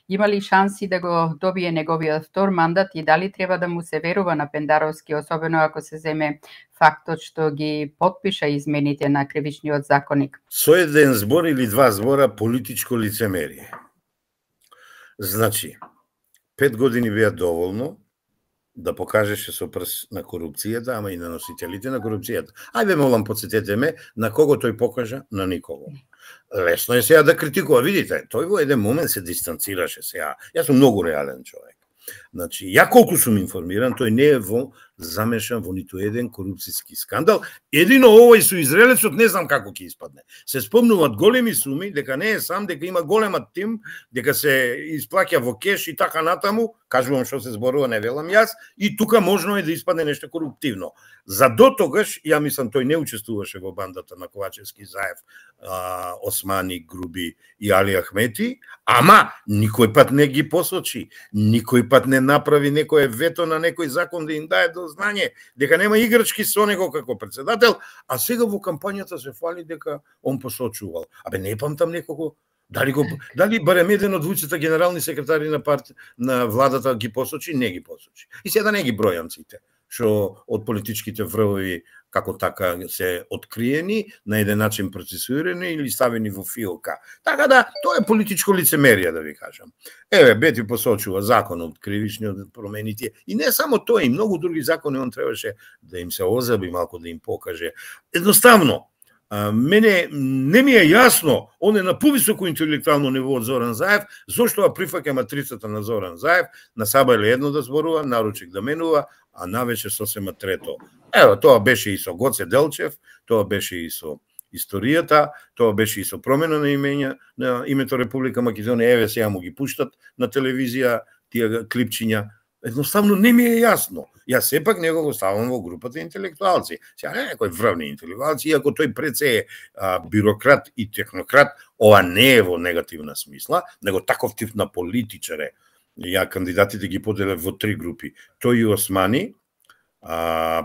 Има ли шанси да го добие неговиот втор мандат и дали треба да му се верува на Пендаровски, особено ако се земе фактот што ги потпиша измените на кривичниот законник? Со еден збор или два збора политичко лицемерие. Значи, 5 години беа доволно да покажеше со прст на корупцијата, ама и на носителите на корупцијата. Ајде, молам, подсетете ме, на кого тој покажа? На никого. Лесно е сега да критикува. Видите, тој во еден момент се дистанцираше сега. Јас сум многу реален човек. Значи, ја колку сум информиран, тој не е замешан во ниту еден корупцијски скандал. Едино овој со израелецот не знам како ќе испадне. Се спомнуваат големи суми, дека не е сам, дека има голема тим, дека се исплаќа во кеш и така натаму. Кажувам што се зборува, не велам јас, и тука можно е да испадне нешто коруптивно. За до тогаш, ја мислам, тој не учествуваше во бандата на Ковачевски, Заев, Османи, Груби и Али Ахмети, ама никој пат не ги посочи, никој пат не направи некој вето на некој закон да им даде до знање дека нема играчки со него како претседател, а сега во кампањата се фали дека он посочувал. Абе, не памтам некого. Дали барем еден од двујцата генерални секретари на владата ги посочи? Не ги посочи. И сега да не ги бројам сите, што од политичките врвови како така се откриени, на еден начин процесуирани или ставени во филка. Така да, тоа е политичко лицемерие, да ви кажам. Еве, Бети посочува законот, кривичниот промените, и не само тоа, и многу други закони он требаше да им се озаби, малку да им покаже. Едноставно, мене не ми е јасно, он е на повисоко интелектуално ниво од Зоран Заев, зошто ја прифаќа матрицата на Зоран Заев, на сабајле едно да зборува, наручек да менува, а навечер сосема трето. Ево, тоа беше и со Гоце Делчев, тоа беше и со историјата, тоа беше и со промена на името Република Македонија, еве сега му ги пуштат на телевизија тие клипчиња. Едноставно не ми е јасно. Јас сепак него го ставам во групата интелектуалци. Сега не е некој врвни интелектуалци, иако тој преце е бюрократ и технократ, ова не е во негативна смисла, него таков тип на политичар е. Ја кандидатите ги поделев во 3 групи. Тој и Османи,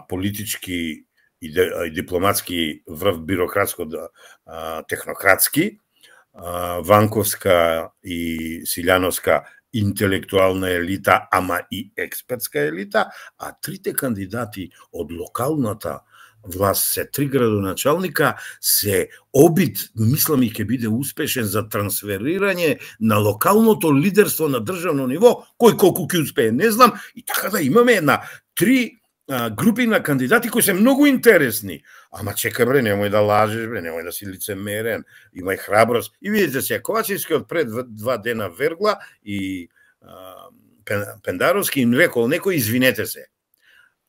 политички и дипломатски врв бирократско технократски, ванковска и силјановска интелектуална елита, ама и експертска елита, а трите кандидати од локалната власт се три градоначалника се обид, мислам и ќе биде успешен за трансферирање на локалното лидерство на државно ниво, кој колку ќе успее, не знам, и така да имаме една три групи на кандидати кои се многу интересни. Ама чекај бре, немој да лажеш бре, немој да си лицемерен, имај храброст. И видите се, Ковачевски од пред 2 дена вергла и Пендаровски им рекол некој извинете се.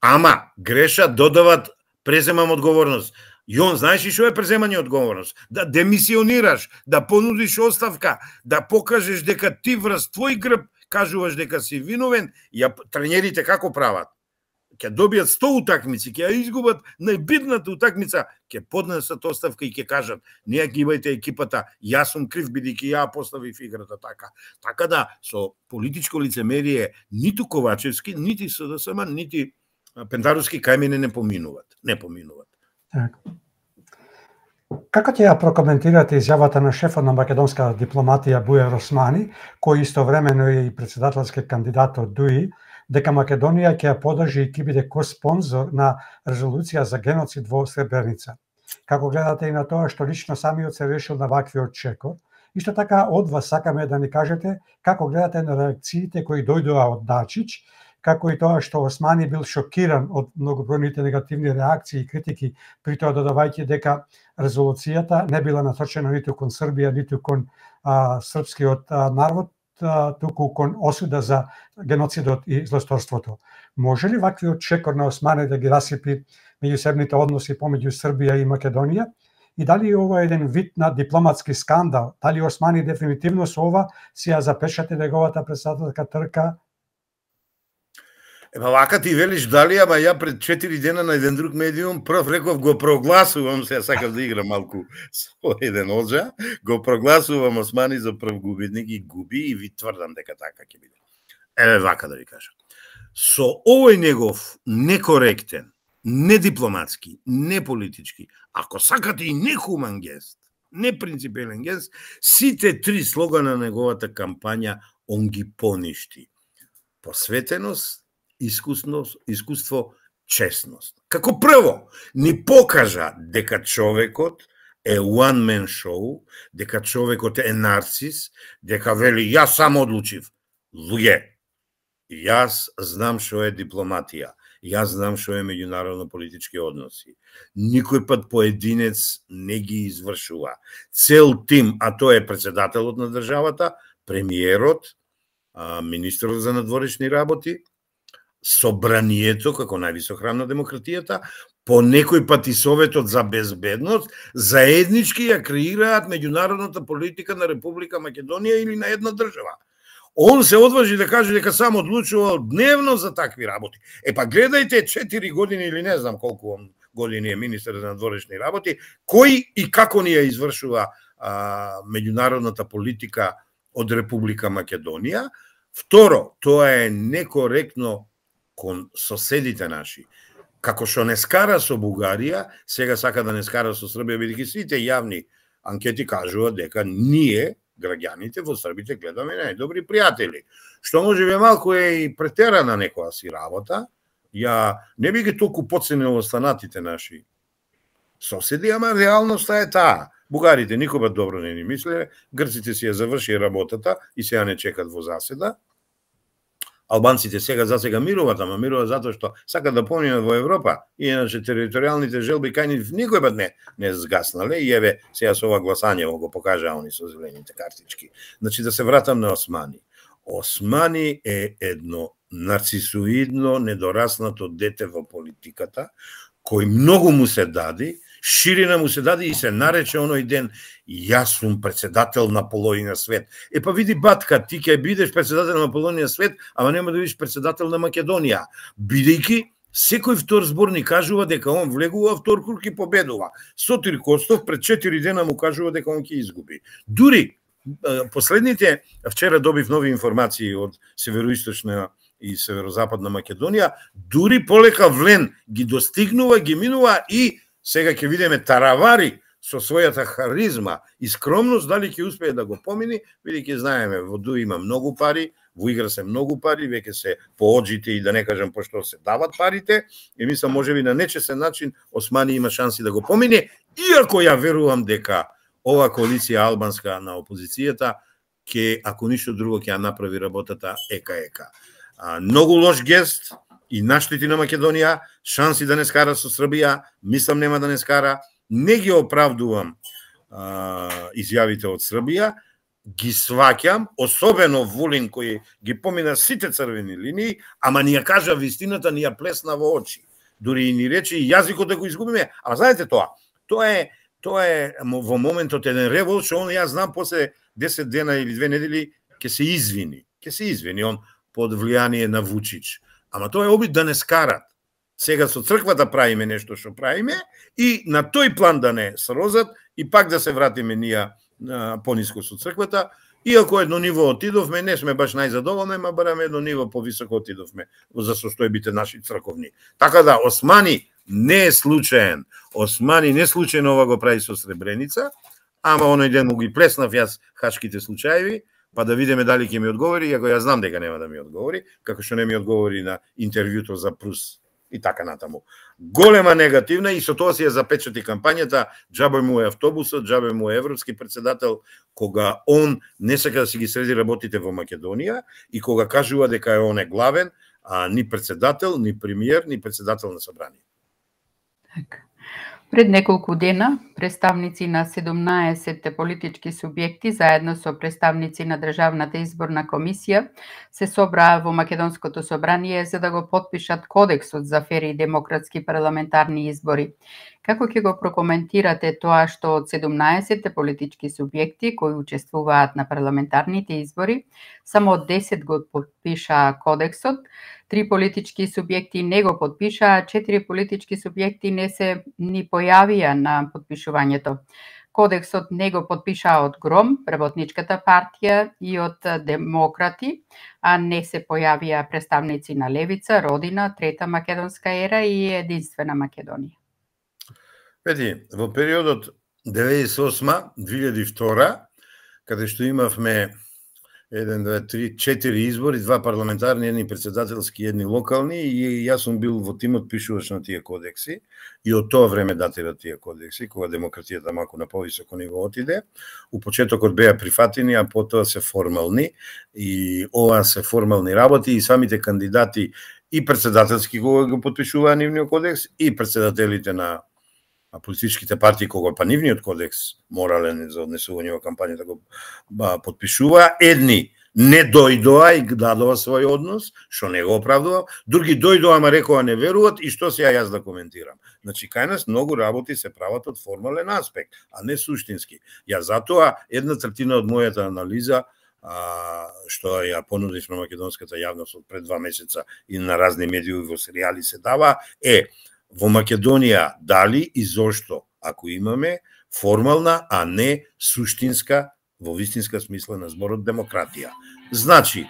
Ама грешат, додават преземам одговорност. И он знаеш ли што е преземање одговорност? Да демисионираш, да понудиш оставка, да покажеш дека ти врз твој грб кажуваш дека си виновен, и тренерите како прават? Ќе добијат 100 утакмици, ќе ја изгубат најбитната утакмица, ќе поднесат оставка и ќе кажат: "Не ја гибајте екипата, јас сум крив бидејќи ја поставив играта така." Така да со политичко лицемерие ниту Ковачевски, нити СДСМ, нити Пендаровски кај мене не поминуваат. Не поминуваат. Како ќе ја прокоментирате изјавата на шефот на македонска дипломатија Бујар Османи, кој истовремено е и председателски кандидат од ДУИ, дека Македонија ќе ја подржи и ќе биде коспонзор на резолуција за геноцид во Сребреница? Како гледате и на тоа што лично самиот се решил на ваквиот чекор? Исто така од вас сакаме да ни кажете како гледате на реакциите кои дојдоа од Дачич, како и тоа што Османи бил шокиран од многобројните негативни реакции и критики, при тоа додавајќи дека резолуцијата не била насочена ниту кон Србија, ниту кон српскиот народ, туку кон осуда за геноцидот и злосторството. Може ли ваквиот чекор на Османи да ги расипи меѓусебните односи помеѓу Србија и Македонија? И дали ова е еден вид на дипломатски скандал? Дали Османи дефинитивно со ова си ја запешате неговата председателска трка? Ема вака ти велиш дали, ама ја пред 4 дена на еден друг медиум прв реков го прогласувам, се сакам да играм малку со еден оджа, го прогласувам Османи за прв губитник и губи и ви тврдам дека така ќе биде. Еве вака да ви кажам. Со овој негов некоректен, недипломатски, неполитички, ако сакате и нехуман гест, непринципелен гест, сите три слогана на неговата кампања он ги поништи. Посветеност, искуство, честност. Како прво, ни покажа дека човекот е one man show, дека човекот е нарцис, дека вели јас сам одлучив. Луѓе, јас знам што е дипломатија, јас знам што е меѓународно политички односи. Никој пат поединец не ги извршува. Цел тим, а тоа е председателот на државата, премиерот, министерот за надворешни работи, собранието како највисок храм на демократијата, по некој пат и Советот за безбедност, заеднички ја креираат меѓународната политика на Република Македонија или на една држава. Он се одважи да каже дека само одлучувал дневно за такви работи. Па гледајте 4 години или не знам колку години е министер за надворешни работи, кој и како ни ја извршува меѓународната политика од Република Македонија. Второ, тоа е некоректно кон соседите наши. Како што не скара со Бугарија, сега сака да не скара со Србија, бидејќи сите јавни анкети кажуваат дека ние, граѓаните во Србите, гледаме најдобри пријатели. Што може би малку е и претерана некоја си работа. Ја не би ги толку подценил останатите наши соседи, ама реалноста е таа. Бугарите никога добро не ни мислеле, грците си ја заврши работата и сега не чекат во заседа. Албанците засега мируваат, ама мируваат затоа што сакат да поминат во Европа, и иначе територијалните желби кај нив никој пат не згаснале, и еве сега со ова гласање го покажа они со зелените картички. Значи да се вратам на Османи. Османи е едно нарцисоидно, недораснато дете во политиката, кој многу му се дади, ширина му се даде и се нарече оној ден јас сум председател на половина свет. Па види батка, ти ќе бидеш председател на половина свет, ама нема да бидеш председател на Македонија. Бидејќи секој втор зборник кажува дека он влегува втор круг и победува. Сотир Костов пред 4 дена му кажува дека он ќе изгуби. Дури последните, вчера добив нови информации од североисточна и Северозападна Македонија, дури полека влен ги достигнува, ги минува и сега ќе видиме таравари со својата харизма и скромност, дали ќе успее да го помини, бидејќи знаеме, во ДУ има многу пари, во игра се многу пари, веќе се по оджите и да не кажам пошто се дават парите, и мислам можеби на нечесен начин Османи има шанси да го помине, иако ја верувам дека ова коалиција албанска на опозицијата ќе, ако ништо друго, ќе ја направи работата ека. Многу лош гест и наштети на Македонија, шанси да не скара со Србија, мислам нема да не скара, не ги оправдувам изјавите од Србија, ги сваќам, особено Вулин кој ги помина сите црвени линии, ама ни ја кажа вистината, ни ја плесна во очи. Дури и ни рече и јазикот да го изгубиме, ама знаете тоа е во моментот еден револ, што он јас знам после 10 дена или 2 недели ќе се извини он под влијание на Вучич. Ама тоа е обид да не скарат. Сега со црквата правиме нешто што правиме и на тој план да не срозат и пак да се вратиме ние пониско со црквата, иако едно ниво отидовме, не сме баш најзадоволни, ма бараме едно ниво повисоко отидовме за состојбите наши црковни. Така да Османи не е случаен. Османи не случајно ова го прави со Сребреница, ама оној ден му ги плеснав јас хачките случаеви, па да видиме дали ќе ми одговори, иако ја знам дека нема да ми одговори, како што не ми одговори на интервјуто за Прус и така натаму. Голема негативна и со тоа си ја запечати кампањата, џабе му е автобусот, џабе му е европски председател, кога он не сака да си ги среди работите во Македонија и кога кажува дека е он е главен, а ни председател, ни премиер, ни председател на собрание. Така. Пред неколку дена, представници на 17 политички субјекти, заедно со представници на Државната изборна комисија, се собраа во Македонското собрание за да го потпишат Кодексот за фери и демократски парламентарни избори. Како ќе го прокоментирате тоа што од 17 политички субјекти кои учествуваат на парламентарните избори, само 10 го потпишаа Кодексот, 3 политички субјекти не го потпишаа, 4 политички субјекти не се ни појавија на потпишувањето. Кодексот не го потпишаа од ГРОМ, Работничката партија и од Демократи, а не се појавија представници на Левица, Родина, Трета македонска ера и Единствена Македонија. Види, во периодот 98-2002, каде што имавме 1, 2, 3, 4 избори, 2 парламентарни, едни председателски, едни локални, и јас сум бил во тимот пишуваш на тие кодекси, и од тоа време датират тие кодекси, кога демократијата малку на повисоко ниво отиде. У почетокот беа прифатени, а потоа се формални, и ова се формални работи, и самите кандидати и председателски кога го потпишуваа нивниот кодекс, и председателите на политичките партии кога па нивниот кодекс морален за однесување во кампањата го потпишува, едни не дојдоа и дадоа свој однос, што не го оправдува, други дојдоа, ама рекоа не веруваат, и што сега јас да коментирам. Значи, кај нас многу работи се прават од формален аспект, а не суштински. Ја затоа 1/3 од мојата анализа, што ја понудив на македонската јавност од пред 2 месеца и на разни медии во серијали се дава, во Македонија дали и зошто, ако имаме формална, а не суштинска, во вистинска смисла на зборот, демократија. Значи,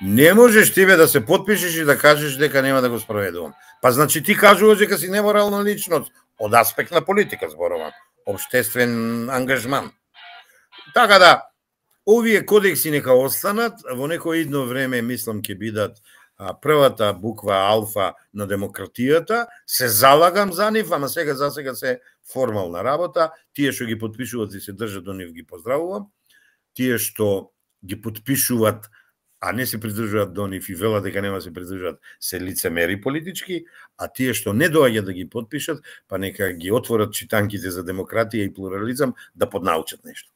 не можеш тебе да се потпишеш и да кажеш дека нема да го спроведувам. Па значи ти кажуваш дека си неморална личност, од аспект на политика зборувам, општествен ангажман. Така да, овие кодекси нека останат, во некој идно време мислам ќе бидат првата буква алфа на демократијата, се залагам за нив, ама сега се формална работа. Тие што ги потпишуваат и се држат до нив ги поздравувам. Тие што ги потпишуваат, а не се придржуваат до нив и велат дека нема се придржуваат, се лицемери политички, а тие што не доаѓаат да ги потпишат, па нека ги отворат читанките за демократија и плурализам да поднаучат нешто.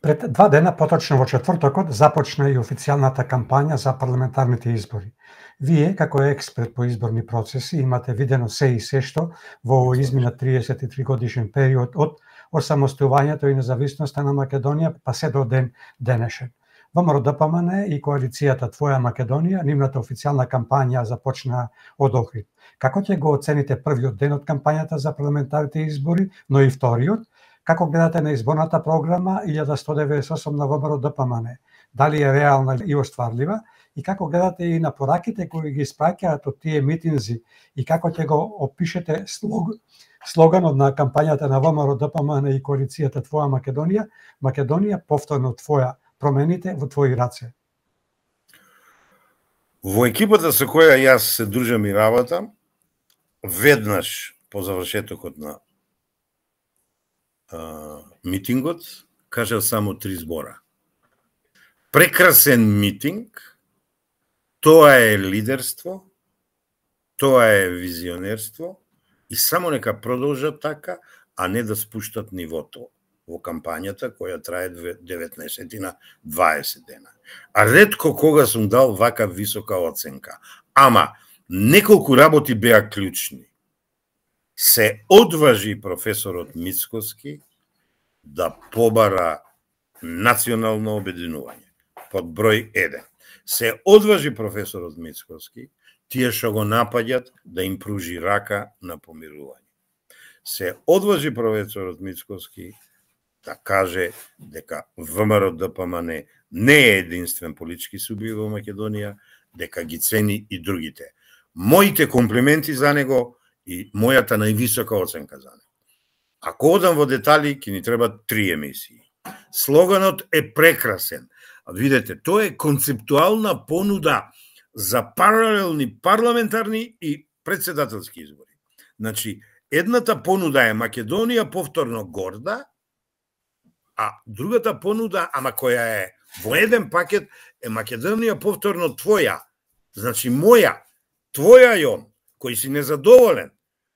Пред 2 дена, поточно во четвртокот, започна и официјалната кампања за парламентарните избори. Вие, како експерт по изборни процеси, имате видено се и се што во изминат 33 годишен период од осамостувањето и независноста на Македонија па се до ден денешен. ВМРО ДПМН и коалицијата Твоја Македонија, нивната официјална кампања започна од Охрид. Како ќе го оцените првиот ден од кампањата за парламентарните избори, но и вториот? Како гледате на изборната програма 1198 на ВМРО ДПМН? дали е реална и остварлива, и како гледате и на пораките кои ги испраќаат од тие митинзи, и како ќе го опишете слоганот на кампањата на ВМРО ДПМН и коалицијата Твоја Македонија, Македонија повторно твоја, промените во твои раце. Во екипата со која јас се дружам и работам, веднаш по завршетокот на митингот, кажав само 3 збора. Прекрасен митинг, тоа е лидерство, тоа е визионерство и само нека продолжат така, а не да спуштат нивото во кампањата која трае 19 на 20 дена. А ретко кога сум дал вака висока оценка. Ама, неколку работи беа клучни. Се одважи професорот Мицкоски да побара национално обединување. Под број 1. Се одважи професорот Мицкоски тие што го напаѓат да им пружи рака на помирување. Се одважи професорот Мицкоски да каже дека ВМРО ДПМН не е единствен политички субјект во Македонија, дека ги цени и другите. Моите комплименти за него и мојата највисока оценка за него. Ако одам во детали, ќе ни треба 3 емисии. Слоганот е прекрасен. Видете, тоа е концептуална понуда за паралелни парламентарни и председателски избори. Значи, едната понуда е Македонија повторно горда, а другата понуда, ама која е во еден пакет, е Македонија повторно твоја. Значи, моја, твоја јон, кој си незадоволен,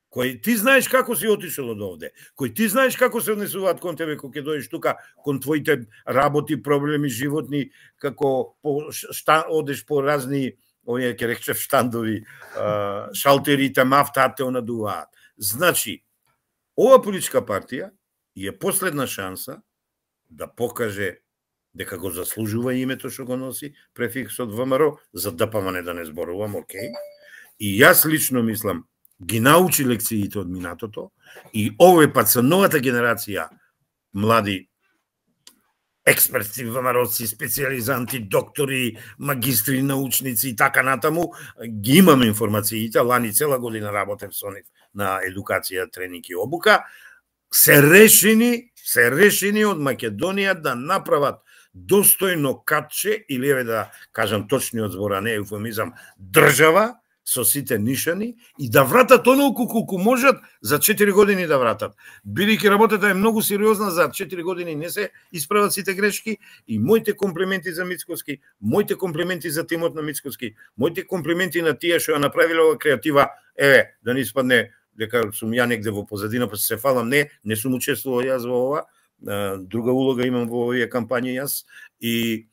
кој ти знаеш како си отишел од овде, кој ти знаеш како се однесуваат кон тебе кога ќе дојдеш тука, кон твоите работи, проблеми животни, како одеш по разни, овие ќе речев штандови, шалтерите, мафта, те онадуваат. Значи, ова политичка партија е последна шанса да покаже дека го заслужува името што го носи, префиксот ВМРО, за ДПМН да не зборувам, окей. И јас лично мислам, ги научи лекциите од минатото и овој пат со новата генерација млади експерти, ВМРО-ци, специализанти, доктори, магистри, научници и така натаму, ги имаме информациите, лани цела година работев со нив на едукација, тренинг и обука, се решени од Македонија да направат достојно катче, или еве да кажам точниот збор, а не еуфемизам, држава со сите нишани и да вратат онолку колку можат за 4 години да вратат. Бидејќи работата е многу сериозна, за 4 години не се исправат сите грешки и моите комплименти за Мицкоски, моите комплименти за тимот на Мицкоски, моите комплименти на тие што ја направиле ова креатива, еве, да не испадне дека сум ја негде во позадина, па се фалам, не сум учествувал јас во ова, друга улога имам во овие кампањи јас и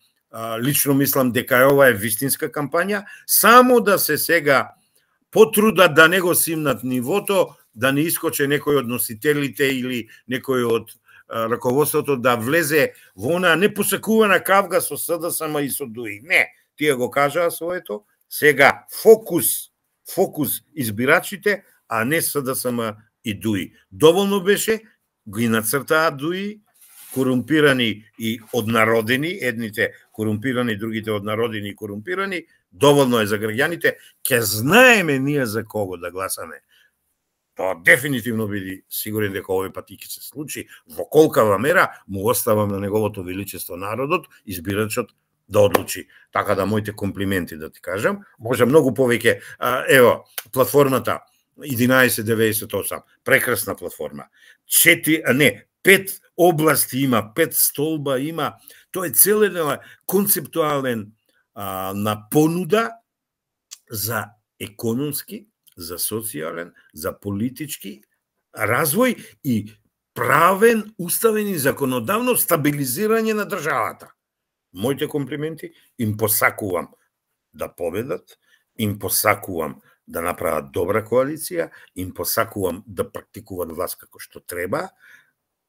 лично мислам дека ова е вистинска кампања, само да се сега потрудат да не го симнат нивото, да не искоче некој од носителите или некој од раководството да влезе во она непосекувана кавга со СДСМ и со ДУИ. Не, тие го кажаа своето, сега фокус избирачите, а не СДСМ и ДУИ. Доволно беше, ги нацртаа ДУИ, корумпирани и однародени, едните корумпирани, другите однародени и корумпирани, доволно е за граѓаните, ќе знаеме ние за кого да гласаме. Тоа дефинитивно биди сигурен дека овој пат ќе се случи, во колкава мера му оставам на неговото величество народот, избирачот да одлучи. Така да моите комплименти да ти кажам, може многу повеќе, ево, платформата 1198, прекрасна платформа. 5 области има, 5 столба има, тоа е цел еден концептуален на понуда за економски, за социјален, за политички развој и правен, уставен и законодавно стабилизирање на државата. Моите комплименти, им посакувам да победат, им посакувам да направат добра коалиција, им посакувам да практикуваат власт како што треба,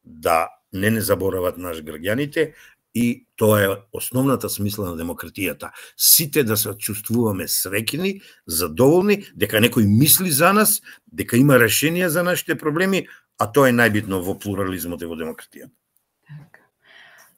да не заборават наш граѓаните и тоа е основната смисла на демократијата. Сите да се чувствуваме среќни, задоволни, дека некој мисли за нас, дека има решенија за нашите проблеми, а тоа е најбитно во плурализмот и во демократијата.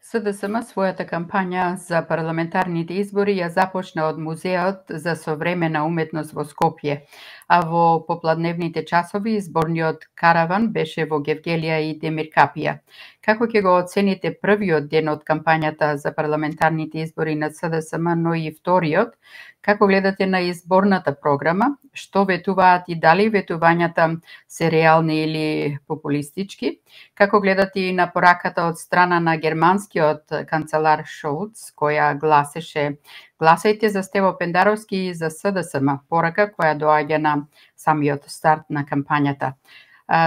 СДСМ својата кампања за парламентарните избори ја започна од Музеот за современа уметност во Скопје, а во попладневните часови изборниот караван беше во Гевгелија и Демиркапија. Како ќе го оцените првиот ден од кампањата за парламентарните избори на СДСМ, но и вториот? Како гледате на изборната програма? Што ветуваат и дали ветувањата се реални или популистички? Како гледате и на пораката од страна на германскиот канцелар Шолц, која гласеше "Гласајте за Стево Пендаровски и за СДСМ", порака која доаѓа на самиот старт на кампањата.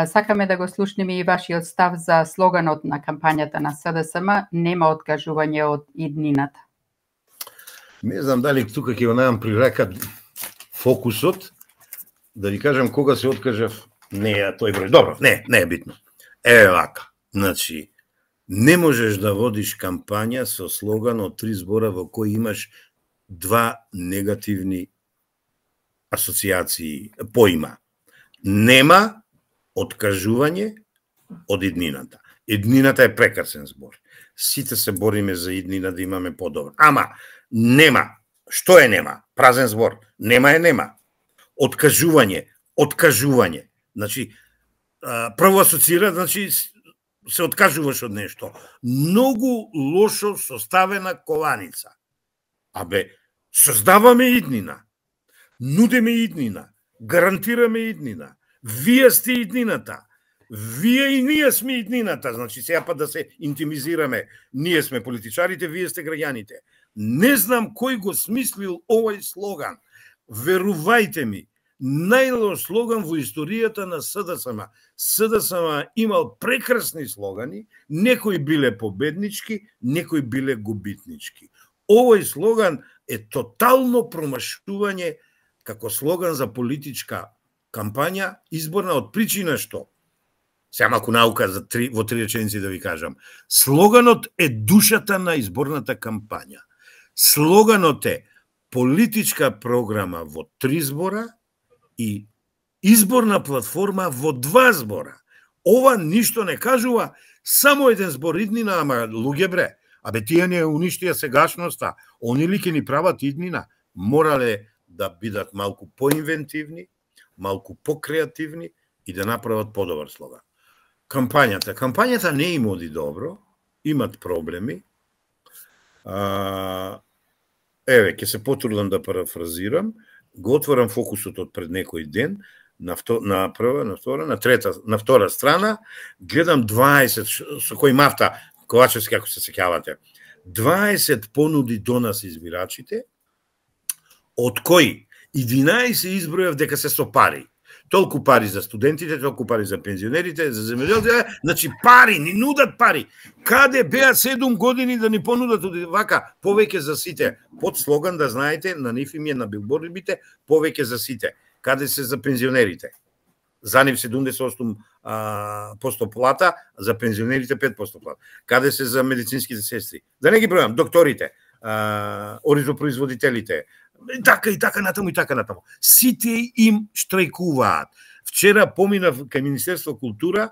Сакаме да го слушнеме и вашиот став за слоганот на кампањата на СДСМ "Нема откажување од иднината". Не знам дали тука ќе го најдам при рака фокусот, да ви кажам кога се откажав, не е тој број. Добро, не е битно. Еве вака, значи, не можеш да водиш кампања со слоган од 3 збора во кои имаш 2 негативни асоциации, поима. Нема откажување од иднината. Иднината е прекрасен збор. Сите се бориме за иднина да имаме подобро. Ама, нема. Што е нема? Празен збор. Нема е нема. Откажување. Значи, прво асоцира, значи, се откажуваш од нешто. Многу лошо составена кованица. Создаваме иднина. Нудиме иднина. Гарантираме иднина. Вие сте иднината. Вие и ние сме иднината. Значи, сега па да се интимизираме. Ние сме политичарите, вие сте граѓаните. Не знам кој го смислил овој слоган. Верувајте ми, најлош слоган во историјата на СДСМ. СДСМ имал прекрасни слогани, некои биле победнички, некои биле губитнички. Овој слоган е тотално промашување како слоган за политичка кампања, изборна од причина што, сега малку наука во 3 реченици да ви кажам, слоганот е душата на изборната кампања. Слоганот е политичка програма во 3 збора и изборна платформа во 2 збора. Ова ништо не кажува, само еден збор иднина, ама луѓе бре, тие не уништија сегашноста, они ли ќе ни прават иднина, морале да бидат малку поинвентивни, малку покреативни и да направат подобар слоган. Кампањата не им оди добро, имат проблеми. Еве, ќе се потрудам да парафразирам, го отворам фокусот од пред некој ден, на втора страна, гледам 20, со кој Марта Ковачевски, ако се сеќавате, 20 понуди до нас избирачите, од кои 11 избројав дека се со пари. Толку пари за студентите, толку пари за пензионерите, за земјоделците, значи пари, ни нудат пари. Каде беа 7 години да ни понудат вака повеќе за сите? Под слоган да знаете, на нив им е на билбордите повеќе за сите. Каде се за пензионерите? За нив 78% плата, за пензионерите 5% плата. Каде се за медицинските сестри? Да не ги бројам, докторите, оризопроизводителите, и така натаму. Сите им штрајкуваат. Вчера поминав кај Министерство култура,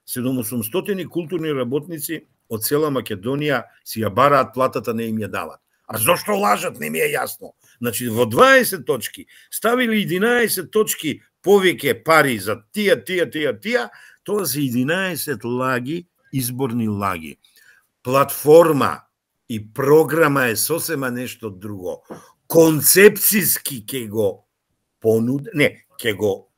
700 културни работници од цела Македонија си ја бараат платата, не им ја дават. А зошто лажат, не ми е јасно. Значи, во 20 точки ставили 11 точки повеќе пари за тија, тоа се 11 лаги, изборни лаги. Платформа и програма е сосема нешто друго. Концепцијски ќе го ќе го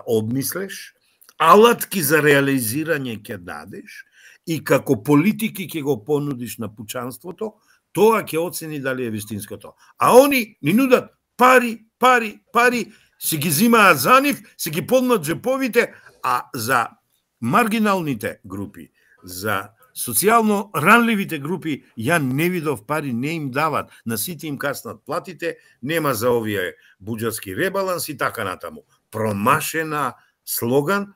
обмислеш, алатки за реализирање ќе дадеш и како политики ќе го понудиш на пучанството, тоа ќе оцени дали е вистинското. А они ни нудат пари, си ги зимаат за нив, си ги полнат джеповите, а за маргиналните групи, за социјално ранливите групи, ја не видов пари, не им дават, на сите им каснат платите, нема за овие буџетски ребаланс и така натаму. Промашена слоган,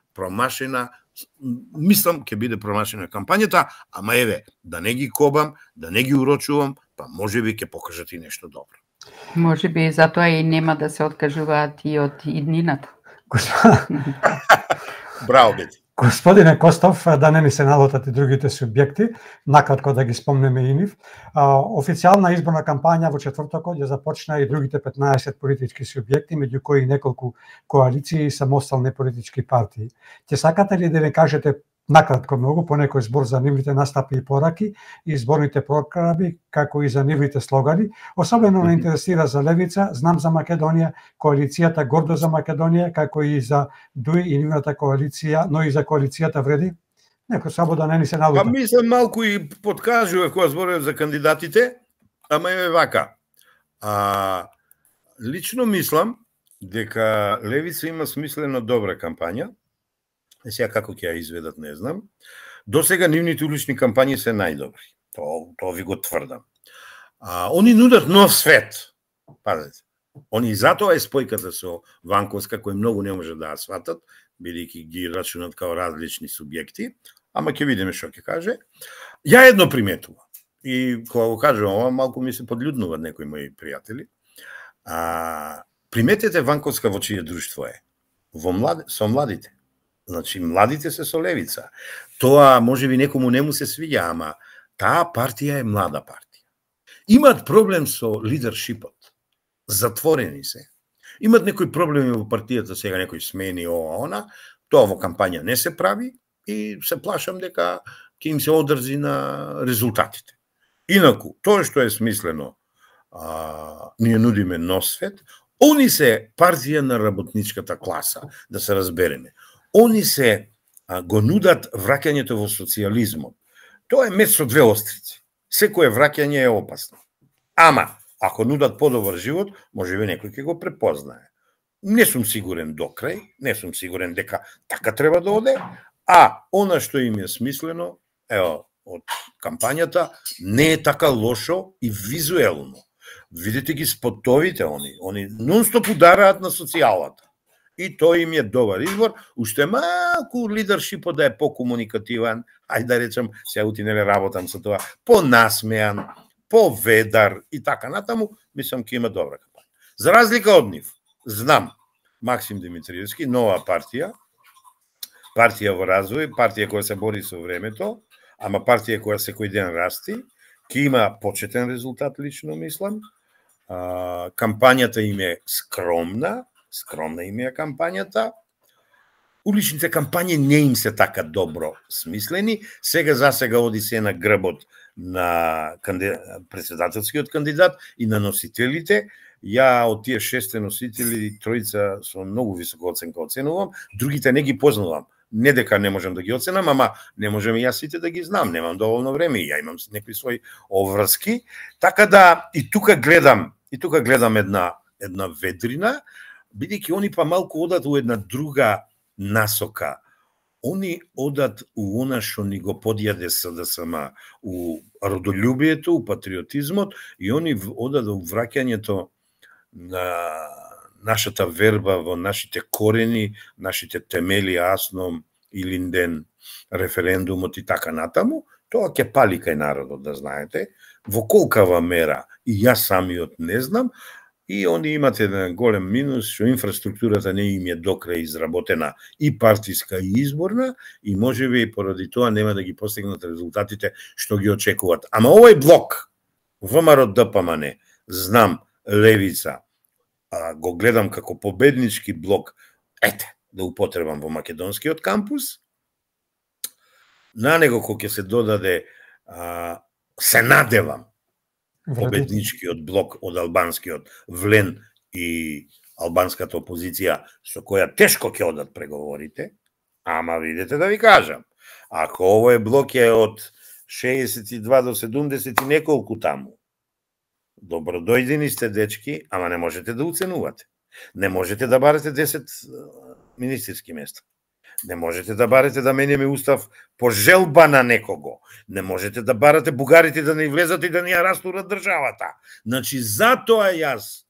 мислам ќе биде промашена кампањата, ама еве, да не ги кобам, да не ги урочувам, па можеби ќе покажат и нешто добро. Можеби затоа и нема да се откажуваат и од иднината. Браво, Бети. Господине Костов, да не ни се налутат и другите субјекти, накратко да ги спомнеме и нив. Официјална изборна кампања во четвртокот ја започна и другите 15 политички субјекти, меѓу кои неколку коалиции и самостални политички партии. Ќе сакате ли да не кажете накратко многу по некој збор за нивните настапи и пораки и изборните програми, како и за нивните слогани? Особено ме интересира за Левица, знам за Македонија, коалицијата Гордо за Македонија, како и за ДУИ и нивната коалиција, но и за коалицијата Вреди. Некој само да не ни се налута. Па мислам малку и подкажував кога зборував за кандидатите, ама е вака. Лично мислам дека Левица има смислено добра кампања. Сега како ќе ја изведат, не знам. До сега нивните улични кампањи се најдобри. Тоа ви го тврдам. Они нудат нов свет. Пазете. Они затоа е спојката со Ванковска, кој многу не може да ја сватат, бидејќи ги рачунат као различни субјекти, ама ќе видиме што ќе каже. Ја едно приметувам. И кога го кажувам ова, малку ми се подлюднуваат некои мои пријатели. Приметете Ванковска во чие друштво е. Со младите. Значи, младите се со Левица. Тоа може би некому не му се свиѓа, ама таа партија е млада партија. Имат проблем со лидершипот. Затворени се. Имат некои проблеми во партијата, сега некои смени, она. Тоа во кампања не се прави и се плашам дека ќе им се одржи на резултатите. Инаку, тоа што е смислено, ние нудиме нов свет, они се партија на работничката класа, да се разбереме. Они се го нудат враќањето во социјализмот. Тоа е меч со две острици. Секое враќање е опасно. Ама, ако нудат подобар живот, може би некој ќе го препознае. Не сум сигурен до крај, не сум сигурен дека така треба да оде, а она што им е смислено, ево, од кампањата, не е така лошо и визуелно. Видите ги спотовите, они нон-стоп удараат на социјалата. И тој им е добар избор, уште малку лидершипот да е по-комуникативан, ајде да речем, сега утинеле работам со тоа, по-насмеан, по-ведар и така натаму, мислам ќе има добра кампања. За разлика од нив, знам Максим Димитриевски, нова партија во развој, партија која се бори со времето, ама партија која секој ден расти, ќе има почетен резултат, лично мислам. Кампањата им е скромна им е кампањата. Уличните кампањи не им се така добро смислени. Сега за сега оди се на грбот на председателскиот кандидат и на носителите. Ја од тие 6 носители, тројца со многу висока оценка оценувам, другите не ги познавам. Не дека не можам да ги оценам, ама не можам и јас сите да ги знам, немам доволно време и ја имам некои своји обврски. Така да и тука гледам една ведрина, бидејќи они па малку одат у една друга насока. Они одат у она што ни го подјаде СДСМ, у родолюбието, у патриотизмот, и они одат у враќањето на нашата верба во нашите корени, нашите темели, Асном, Илинден, референдумот и така натаму. Тоа ќе пали кај народот, да знаете. Во колкава мера, и јас самиот не знам, и они имат еден голем минус, што инфраструктурата не им е докрај изработена и партиска и изборна, и можеби поради тоа нема да ги постигнат резултатите што ги очекуваат. Ама овој блок, ВМРО ДПМН, знам, Левица, го гледам како победнички блок, да употребам во македонскиот кампус, на него кој ќе се додаде, се надевам, победничкиот блок од албанскиот Влен и албанската опозиција, со која тешко ќе одат преговорите, ама видите да ви кажам, ако овој блок е од 62 до 70 и неколку таму, добродојдени сте, дечки, ама не можете да оценувате. Не можете да барате 10 министерски места. Не можете да барате да менеме устав по желба на некого. Не можете да барате бугарите да не влезат и да не ја растурат државата. Значи, затоа јас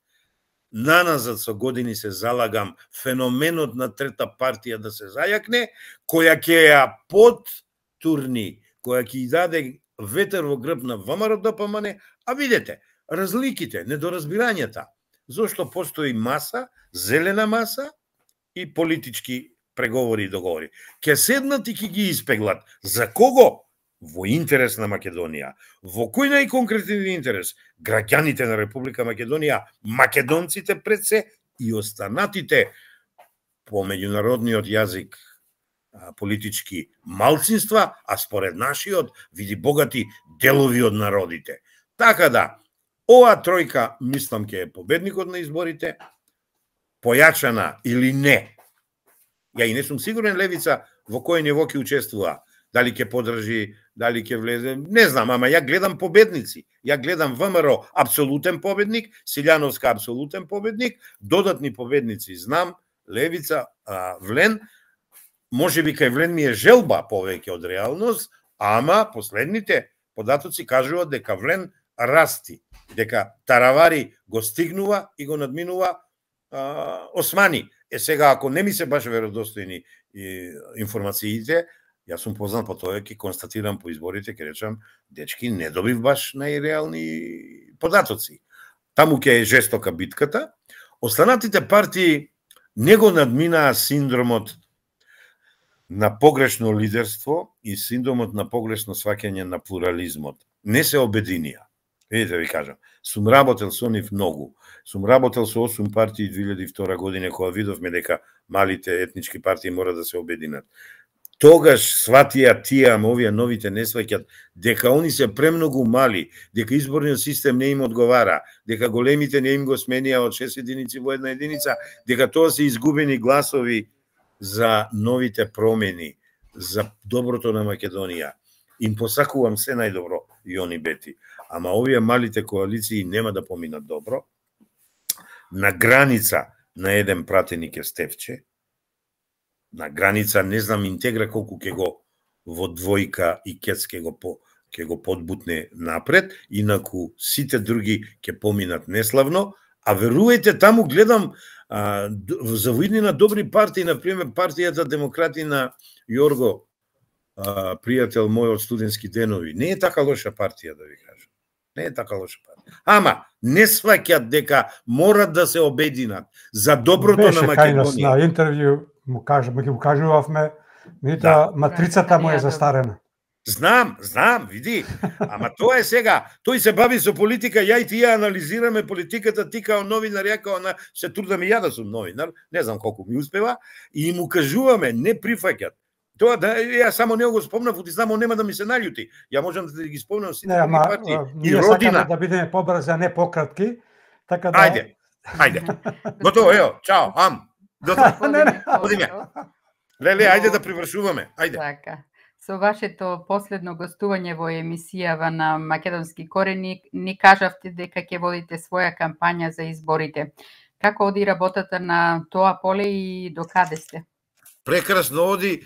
наназад со години се залагам феноменот на трета партија да се зајакне, која ќе ја подтурни, која ќе даде ветер во грб на ВМРО ДПМН, а видете, разликите, недоразбирањата, зошто постои маса, зелена маса и политички преговори и договори. Ке седнат и ке ги испеглат. За кого? Во интерес на Македонија. Во кој најконкретен интерес? Граѓаните на Република Македонија, македонците пред се и останатите по меѓународниот јазик политички малцинства, а според нашиот, види богати делови од народите. Така да, ова тројка, мислам, ке е победникот на изборите, појачана или не. Ја и не сум сигурен Левица во кој ниво ќе учествува. Дали ќе подржи, дали ќе влезе, не знам, ама ја гледам победници. Ја гледам ВМРО апсолутен победник, Силјановска апсолутен победник, додатни победници знам, Левица, Влен, може би кај Влен ми е желба повеќе од реалност, ама последните податоци кажуваат дека Влен расти, дека Таравари го стигнува и го надминува Османи. Сега, ако не ми се баш веродостојни информациите, јас сум познат по тоа, ќе констатирам по изборите, ќе речам, дечки, не добив баш најреални податоци. Таму ќе е жестока битката. Останатите партии не го надминаа синдромот на погрешно лидерство и синдромот на погрешно сваќање на плурализмот. Не се обединија. Видите, ви кажам, сум работел со нив многу. Сум работел со 8 партии 2002 година, кога видовме дека малите етнички партии мора да се обединат. Тогаш сватија тие, ама овие новите не сваќат, дека они се премногу мали, дека изборниот систем не им одговара, дека големите не им го сменија од 6 единици во 1 единица, дека тоа се изгубени гласови за новите промени, за доброто на Македонија. Им посакувам се најдобро и они бети. Ама овие малите коалиции нема да поминат добро. На граница на еден пратеник е Стефче. На граница, не знам, Интегра колку ќе го во двојка и Кец ќе го подбутне напред, инаку сите други ќе поминат неславно, а верувајте, таму гледам за виднина добри партии, например партијата Демократи на Јорго, пријател мој од студентски денови. Не е така лоша партија, да ви кажам. Не е така лоша партија. Ама не сваќат дека морат да се обединат за доброто на Македонија. Беше кај нас на интервју му кажувавме, матрицата му е застарена. Знам, види. Ама тоа е сега. Тој се бави со политика, ја и тие анализираме политиката, ти као новинар, ја као се трудам и ја да сум новинар, не знам колку ми успева, и му кажуваме, не прифаќат. Тоа да ја само не го спомнав, оти само нема да ми се наљути. Ја можам да ги спомнам сите други партии. И Родина да бидеме побрзи, а не пократки, така да. Ајде. Готово, ево, чао, Одиме. Леле, ајде да привршуваме. Ајде. Така. Со вашето последно гостување во емисијава на Македонски корени, ни кажавте дека ќе водите своја кампања за изборите. Како оди работата на тоа поле и до каде сте? Прекрасно оди.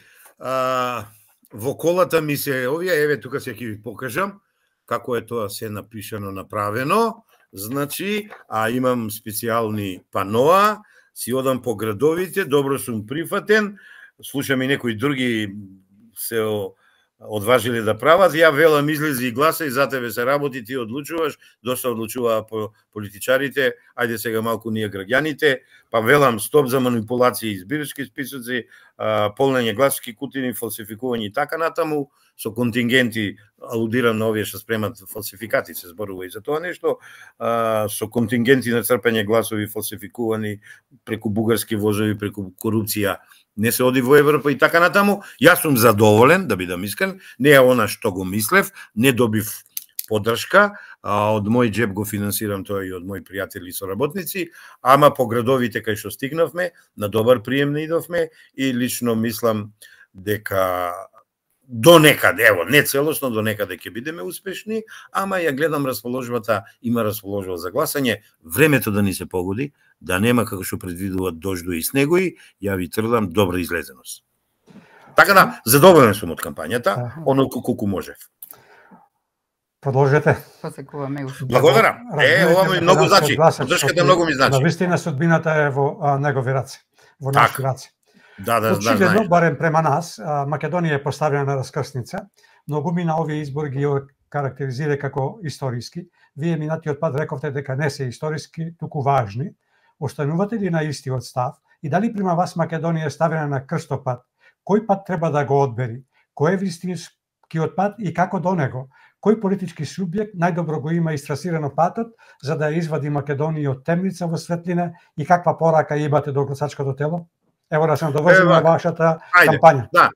Во колата ми се овие, еве тука се ќе ви покажам како е тоа се напишано, направено. Значи, имам специјални паноа, си одам по градовите, добро сум прифатен, слушам и некои други се одважили да прават, ја велам излези и гласа и за тебе се работи, ти одлучуваш, доста одлучуваа политичарите, ајде сега малку ние граѓаните, па велам стоп за манипулации, избирачки списоци, полнење гласачки кутини, фалсификување и така натаму, со контингенти, алудирам на овие што спремат фалсификати, се зборува и за тоа нешто, со контингенти на црпење гласови фалсификувани преку бугарски возови, преку корупција, не се оди во Европа и така натаму. Јас сум задоволен, да бидам искрен, не е она што го мислев, не добив поддршка, од мој џеб го финансирам тоа и од мои пријатели и соработници, ама по градовите кај што стигнавме, на добар прием не идовме и лично мислам дека до некаде, ево, не целосно, до некаде ќе бидеме успешни, ама ја гледам расположбата, има расположба за гласање, времето да ни се погоди, да нема како што предвидуваат дождо и снегои, ја ви тврдам добра излезеност. Така да, задоволен сум од кампањата, оноку колку можев. Продолжете. Посекуваме уште. Благодарам. Ова ми многу значи. Поддршката многу ми значи. Навистина судбината е во негови раце, во наши раце. Да, очигледно, барем према нас, Македонија е поставена на раскрсница. Многумина овие избори ги карактеризира како историски. Вие минатиот пат рековте дека не се историски, туку важни. Останувате ли на истиот став И дали према вас Македонија е ставена на крстопат? Кој пат треба да го одбери? Кој е вистинскиот пат и како до него? Кој политички субјект најдобро го има истрасирано патот за да извади Македонија од темница во светлина и каква порака имате до гласачкото тело? Ево да се довршим на вашата кампања. Да.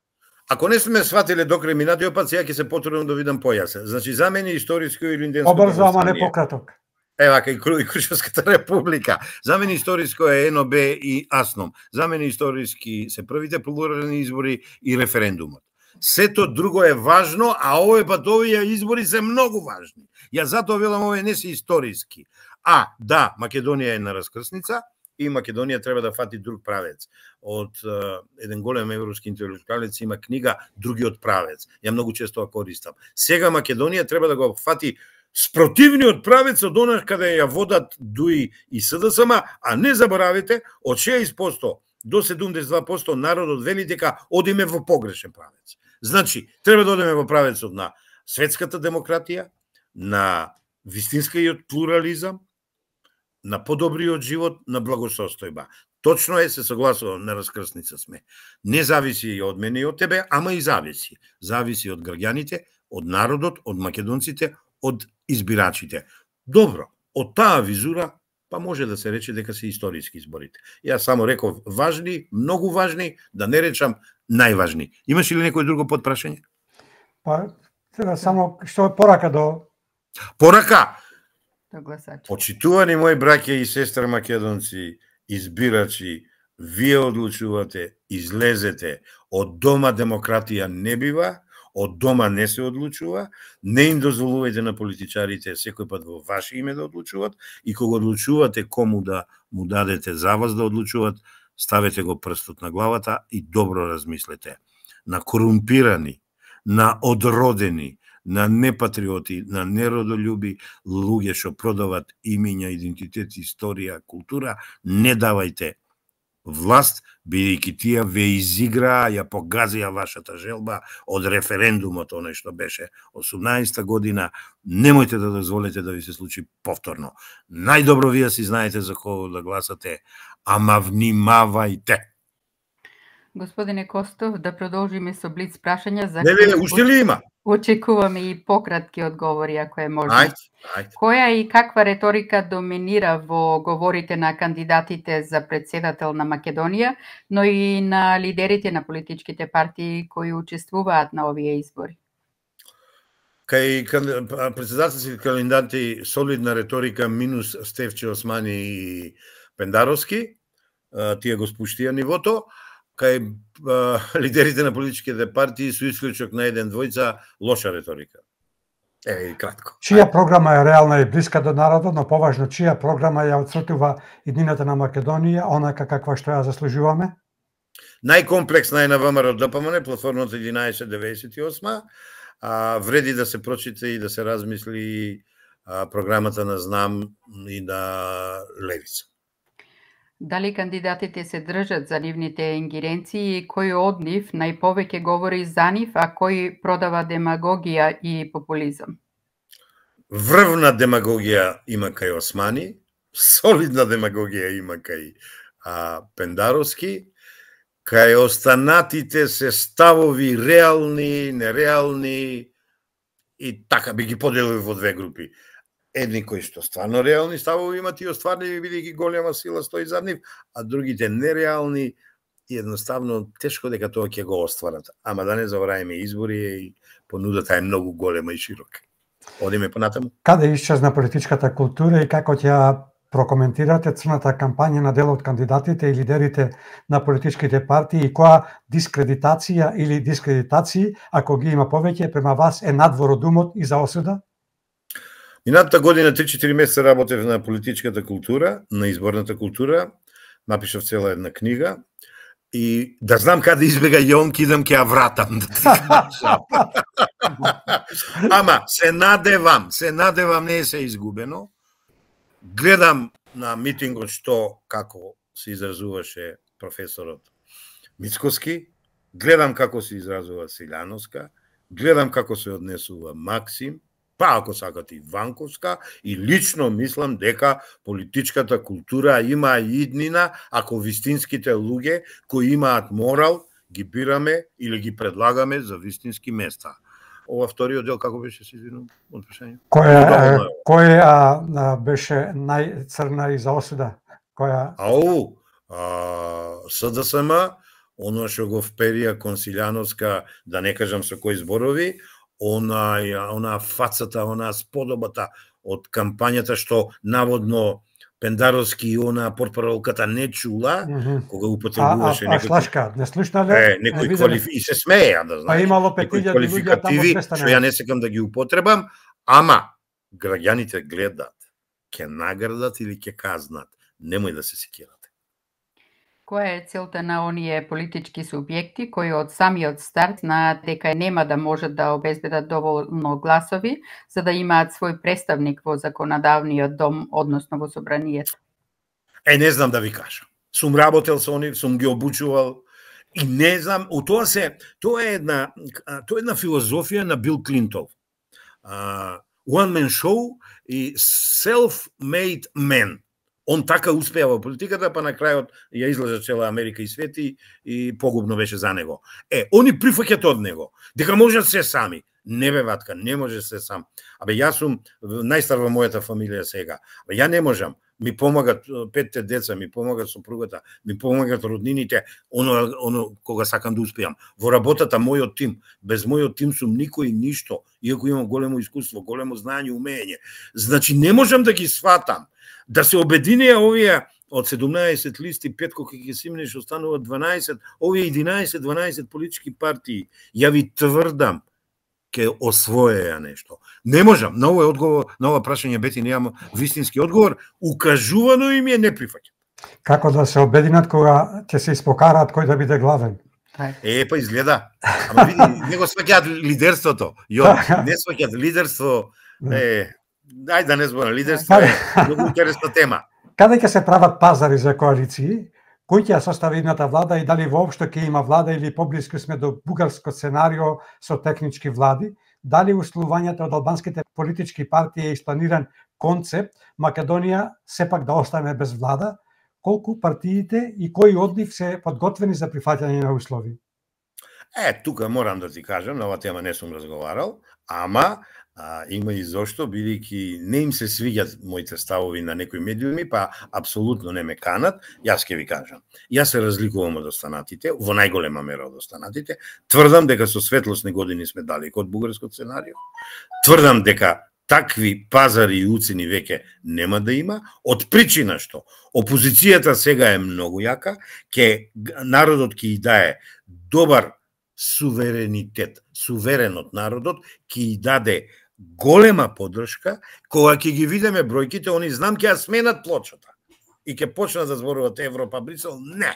Ако не сме сватиле до крај минатиот пат, сега ќе се потрудам да видам појасен. Значи, за мене историско и линденско Обрзо, ама не пократок. Вака и Крушевската република. За мене историско е НОБ и АСНОМ. За мене историски се првите плурални избори и референдумот. Сето друго е важно, а овој пат овие избори се многу важни. Ја затоа велам овие не се историски. Да, Македонија е на раскрсница и Македонија треба да фати друг правец. Од еден голем европски интелектуалец има книга Другиот правец. Ја многу често ја користам. Сега Македонија треба да го фати спротивниот правец од она каде ја водат ДУИ и СДСМ, а не заборавите, од 60% до 72% народот вели дека одиме во погрешен правец. Значи, треба да одиме во правецот на светската демократија, на вистинскиот плурализам, на подобриот живот, на благосостојба. Точно е, се согласувам, на раскрсница сме. Не зависи и од мене и од тебе, ама и зависи. Зависи од граѓаните, од народот, од македонците, од избирачите. Добро, од таа визура, па може да се рече дека се историски изборите. Јас само реков важни, многу важни, да не речам најважни. Имаш ли некој друго подпрашање? Па, само што е порака до... Порака! До гласачи. Почитувани мои браќа и сестри македонци, избирачи, вие одлучувате, излезете. Од дома демократија не бива, од дома не се одлучува, не им дозволувајте на политичарите секој пат во ваше име да одлучуват и кога одлучувате кому да му дадете за вас да одлучуват, ставете го прстот на главата и добро размислете. На корумпирани, на одродени, на непатриоти, на неродолюби, луѓе што продават имиња, идентитет, историја, култура, не давајте власт, бидејќи тие ве изиграа, ја погазија вашата желба од референдумот, оној што беше 18-та година, немојте да дозволите да ви се случи повторно. Најдобро вие си знаете за кого да гласате, ама внимавајте. Господине Костов, да продолжиме со блиц прашања за Не, уште ли има? Очекуваме и пократки одговори, ако е можно. Ајде. Која и каква реторика доминира во говорите на кандидатите за председател на Македонија, но и на лидерите на политичките партии кои учествуваат на овие избори? Кај председателски кандидати солидна реторика минус Стефче Османи и Пендаровски, тие го спуштија нивото. Кај лидерите на политичките партии со исклучок на еден-двојца лоша реторика. Кратко. Чија програма е реална и блиска до народот, но поважно чија програма ја отцртува иднината на Македонија, онака каква што ја заслужуваме? Најкомплексна е на ВМРО ДПМН, платформата 1198, вреди да се прочита и да се размисли програмата на ЗНАМ и на Левица. Дали кандидатите се држат за нивните ингеренции и кој од нив најповеќе говори за нив, а кој продава демагогија и популизам? Врвна демагогија има кај Османи, солидна демагогија има кај Пендаровски, кај останатите се ставови реални, нереални и така би ги поделил во две групи. Едни кои што стварно реални ставови имат и остварливи, бидејќи голема сила стои зад нив, а другите нереални и едноставно тешко дека тоа ќе го остварат. Ама да не забораваме избори и понудата е многу голема и широка. Одиме понатаму. Каде исчезна политичката култура и како ќе прокоментирате црната кампања на дел од кандидатите и лидерите на политичките партии и која дискредитација или дискредитации, ако ги има повеќе, према вас е надвор од умот и за осуда? Минатата година 3-4 месеца работев на политичката култура, на изборната култура, напишав цела една книга и да знам каде избега Јонки, идам ќе ја вратам. Ама се надевам, не се изгубено. Гледам на митингот што како се изразуваше професорот Мицкоски, гледам како се изразува Силјановска, гледам како се однесува Максим, па ако сакате и Ванковска, и лично мислам дека политичката култура има иднина ако вистинските луѓе кои имаат морал ги бираме или ги предлагаме за вистински места. Ова вториот дел како беше, се извинувам, од прашање? Која беше најцрна и за осуда? Која? СДСМ, оно што го вперија Консилјановска, да не кажам со кои зборови, она фацата, она сподобата од кампањата што наводно Пендаровски и она портпаролката не чула, кога употребуваше некој... Шлашка, не слушнале? Некои квалификации, и се смеја, да знаеш. Имало 5000 квалификативи, што ја не секам да ги употребам, ама граѓаните гледат, ќе наградат или ќе казнат. Немој да се секирате. Која е целта на оние политички субјекти кои од самиот старт на дека нема да можат да обезбедат доволно гласови за да имаат свој представник во законодавниот дом, односно во собранието? Не знам да ви кажам. Сум работел со они, сум ги обучувал и не знам, тоа е една филозофија на Бил Клинтон. One man show и self-made man. Он така успеа во политиката, па на крајот ја излажа цела Америка и свети и погубно беше за него. Они прифаќаат од него, дека можат се сами. Не бе, Ватка, не може се сам. Јас сум најстар во мојата фамилија сега. Ја не можам. Ми помагат 5 деца, ми помагат сопругата, ми помагат роднините, оно кога сакам да успеам. Во работата мојот тим, без мојот тим сум никој ништо, иако имам големо искуство, големо знање, умење. Значи не можам да ги сватам. Да се обединеа овие од 17 листи, Петко Кекесимне што останува 12, овие 11-12 политички партии, ја ви тврдам, ке освоеја нешто. Не можам, на овој одговор, на ова прашање Бети немам вистински одговор, укажувано им е не прифаќат. Како да се обединат кога ќе се испокараат кој да биде главен? Па изгледа. Ама види, не го сваќаат лидерството. Не сваќаат лидерство. Ајде да не зборам, лидерство е многу интересна тема. Каде ќе се прават пазари за коалиции? Кој ќе ја состави едната влада и дали воопшто ќе има влада или поблиску сме до бугарско сценарио со технички влади? Дали условувањето од албанските политички партии е испланиран концепт Македонија сепак да остане без влада? Колку партиите и кои од нив се подготвени за прифаќање на услови? Тука морам да ти кажам, на оваа тема не сум разговарал, ама има и зошто, бидејќи не им се свиѓат моите ставови на некои медиуми, па апсолутно не ме канат, јас ќе ви кажам. Јас се разликувам од останатите, во најголема мера од останатите, тврдам дека со светлосни години сме далеко од бугарското сценарио, тврдам дека такви пазари и уцени веќе нема да има, од причина што опозицијата сега е многу јака, народот ќе и дае добар суверенитет, суверен од народот, ќе и даде голема поддршка, кога ќе ги видиме бројките, они знам ќе ја сменат плочата и ќе почнат да зборуваат Европа, Брисел. Не.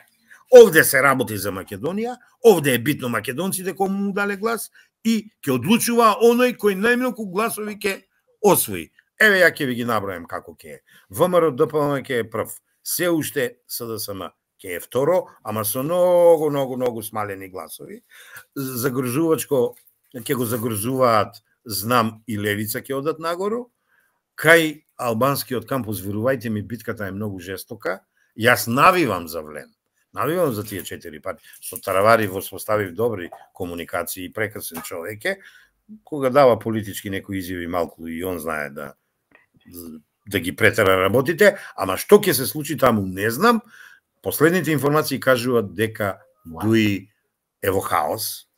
Овде се работи за Македонија, овде е битно македонците кои му дале глас и ќе одлучува оној кој најмногу гласови ќе освои. Еве ја ќе ви ги набројам како ќе е. ВМРО ДПМ ќе е прв, се уште СДСМ ќе е второ, ама со многу смалени гласови. Загржувачко ќе го загржуваат, знам, и левица ќе одат нагору. Кај албанскиот кампус, верувајте ми, битката е многу жестока. Јас навивам за Влен. Навивам за тие 4 партии. Со Таравари воспоставив добри комуникации и прекрасен човек е. Кога дава политички некои изјави малку и он знае да ги претера работите, ама што ќе се случи таму не знам. Последните информации кажуваат дека дуи ево хаос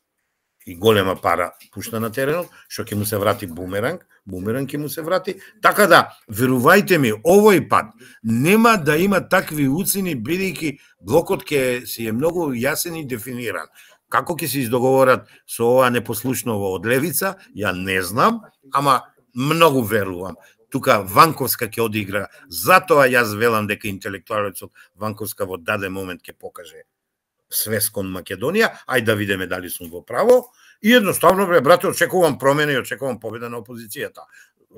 и голема пара пушта на теренот, што ќе му се врати бумеранг ќе му се врати. Така да, верувајте ми, овој пат нема да има такви уцени, бидејќи блокот ќе си е многу јасен и дефиниран. Како ќе се издоговорат со ова непослушново од левица, ја не знам, ама многу верувам. Тука Ванковска ќе одигра, затоа јас велам дека интелектуалецот Ванковска во даден момент ќе покаже свест кон Македонија, ајде да видиме дали сум во право, и едноставно, брате, очекувам промена и очекувам победа на опозицијата.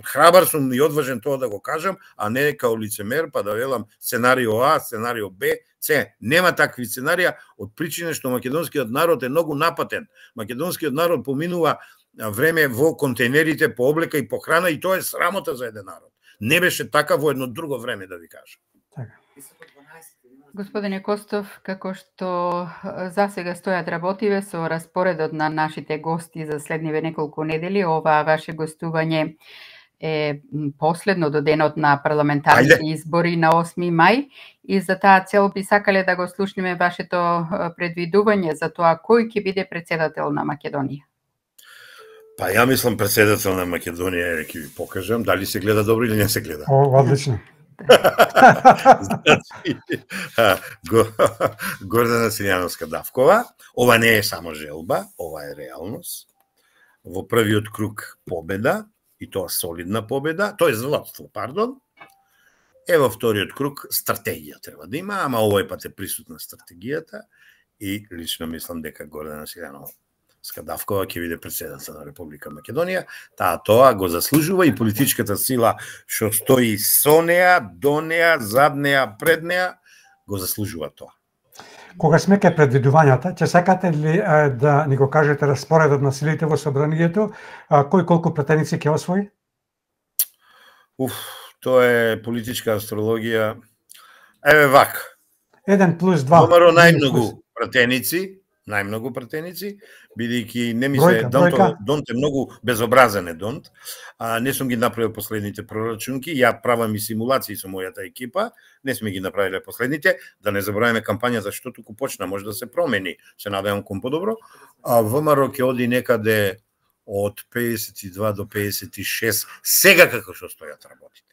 Храбар сум и одважен тоа да го кажам, а не као лицемер, па да велам сценарио А, сценарио Б, С. Нема такви сценарија, од причина што македонскиот народ е многу напатен. Македонскиот народ поминува време во контейнерите по облека и по храна, и тоа е срамота за еден народ. Не беше така во едно друго време, да ви кажам. Господине Костов, како што засега стојат работиве со распоредот на нашите гости за следниве неколку недели, ова ваше гостување е последно до денот на парламентарните избори на 8 мај и за таа цел би сакале да го слушнеме вашето предвидување за тоа кој ќе биде председател на Македонија. Па ја мислам председател на Македонија, ќе ви покажам, дали се гледа добро или не се гледа. Одлично. Гордана Силјановска-Давкова. Ова не е само желба, ова е реалност. Во првиот круг победа, и тоа солидна победа, тоа е златство, пардон. Во вториот круг стратегија треба да има, ама овој пат е присутна стратегијата и лично мислам дека Гордана Силјановска-Давкова ќе биде председател на Република Македонија. Тоа го заслужува и политичката сила што стои со неа, до неа, зад неа, пред неа, го заслужува тоа. Кога сме кај предвидувањата, ќе сакате ли да ни го кажете распоредот на силите во собранието, кој колку пратеници ќе освои? Тоа е политичка астрологија. Вак. 1+2. Номеро најмногу пратеници, бидејќи не ми се Донт е многу безобразен е Донт. Не сум ги направил последните прорачунки, ја правам и симулации со мојата екипа, не сме ги направиле последните, да не забораваме кампањата што туку почна, може да се промени, се надевам кон подобро. ВМРО ќе оди некаде од 52 до 56, сега како што стојат работите.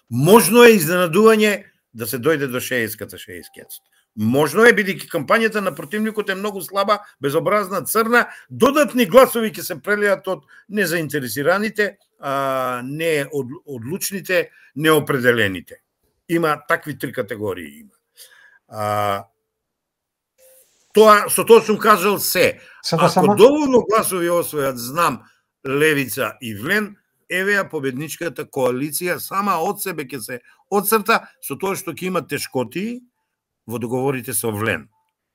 Можно е изненадување да се дојде до 60-60. Можно е, бидејќи кампањата на противникот е многу слаба, безобразна, црна, додатни гласови ќе се прелијат од незаинтересираните, неодлучните, неопределените. Има такви три категории. Со тоа сум кажал се. Ако доволно гласови освојат, знам, Левица и Влен, евеја победничката коалиција сама од себе ќе се одцрта со тоа што ќе има тешкоти во договорите со Влен.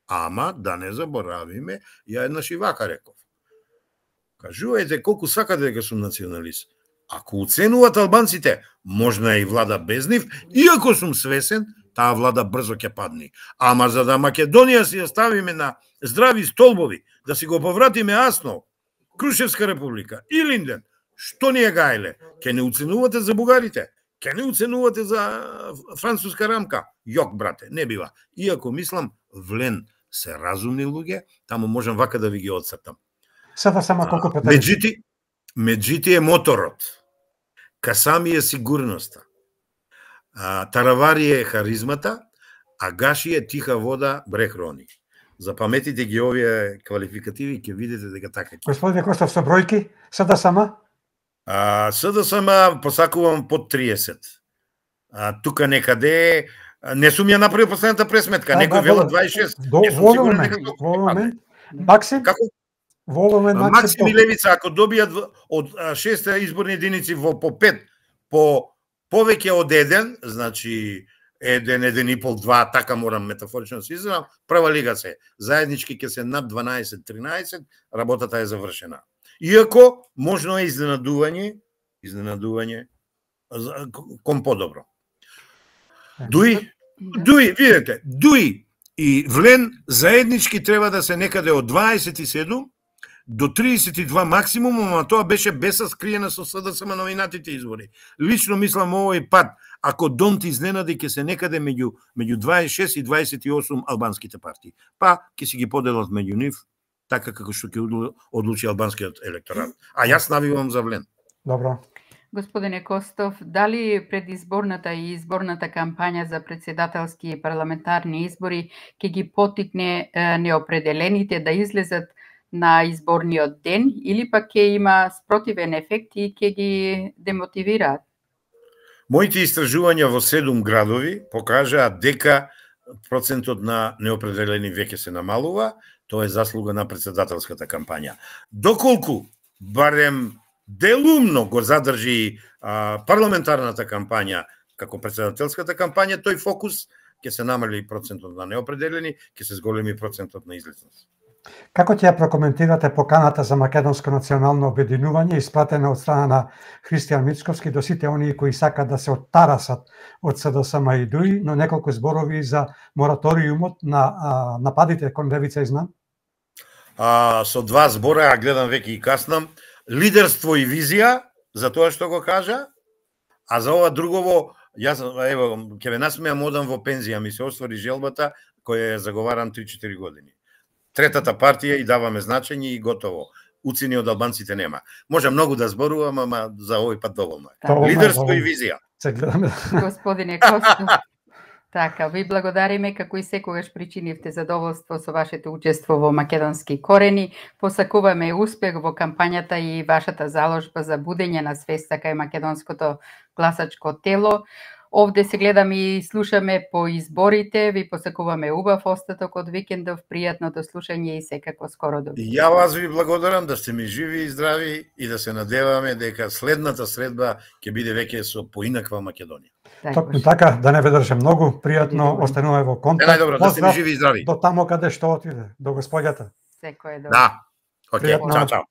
Ама, да не заборавиме, ја еднаш и вака реков. Кажувајте колку сакате дека сум националист. Ако уценуват албанците, можна е и влада без нив, иако сум свесен, таа влада брзо ќе падне. Ама за да Македонија си ја ставиме на здрави столбови, да си го повратиме Аснов, Крушевска република и Линден, што ни е гајле? Ке не уценувате за бугарите? Ке не уценувате за француска рамка? Јок, брате, не бива. Иако мислам, Влен се разумни луѓе, таму можам вака да ви ги отцртам. Сада сама колку претенции? Меджити е моторот. Касами е сигурноста. Таравари е харизмата, а Гаши е тиха вода, брех рони. Запаметите ги овие квалификативи, ќе видите дека така ќе. Господине Костов, со бројки, сада сама? Сада сама посакувам под 30. Тука некаде не сум ја направил последната пресметка, некој вела 26. Во момент, Максим? Како? Максим и Левица, ако добијат од 6 изборни единици по 5, по повеќе од 1, значи 1, 1,5, 2, така морам метафорично да се изразам, прва лига се. Заеднички ќе се над 12-13, работата е завршена. Иако можно е изненадување кон подобро. Дуи, видите, Дуи и Влен заеднички треба да се некаде од 27 до 32 максимум, ама тоа беше без скриена со СДСМ новинатите избори. Лично мислам овој пат, ако Донт изненади, ќе се некаде меѓу 26 и 28 албанските партии. Па ќе си ги поделат меѓу нив, така како што ќе одлучи албанскиот електорат. А јас навивам за Влен. Добро. Господине Костов, дали предизборната и изборната кампања за председателски и парламентарни избори ќе ги поттикне неопределените да излезат на изборниот ден или пак ќе има спротивен ефект и ќе ги демотивираат? Моите истражувања во 7 градови покажаат дека процентот на неопределени веќе се намалува. Тоа е заслуга на председателската кампања. Доколку барем делумно го задржи парламентарната кампања како председателската кампања, тој фокус ќе се намали процентот на неопределени, ќе се зголеми процентот на излезност. Како ќе ја прокоментирате поканата за македонско национално обединување испратена од страна на Христијан Мицковски до сите оние кои сакат да се оттарасат од СДСМ и ДУИ, но неколку зборови за мораториумот на нападите кон Левица и Знам? Со два збора, гледам веќе и каснам, лидерство и визија, за тоа што го кажа, а за ова другово, јас, ево, ќе ве насмеам, одам во пензија, ми се оствари желбата, која ја заговарам 3-4 години. Третата партија и даваме значење и готово. Уцини од албанците нема. Може многу да зборувам, ама за овој пат доволно е. Лидерство и визија. Господине Костов, така, ви благодариме како и секогаш причинивте задоволство со вашето учество во Македонски корени. Посакуваме успех во кампањата и вашата заложба за будење на свеста кај македонското гласачко тело. Овде се гледаме и слушаме по изборите. Ви посакуваме убав остаток од викендов, пријатно до слушање и секако скоро до видење. Ја вас ви благодарам да сте ми живи и здрави и да се надеваме дека следната средба ќе биде веќе со поинаква Македонија. Токму така, да не ве држам многу, пријатно остануваме во контакт. Најдобро, да сте ми живи и здрави. До таму каде што отиде, до господјата. Секој е добро. Да. Океј, чао, чао.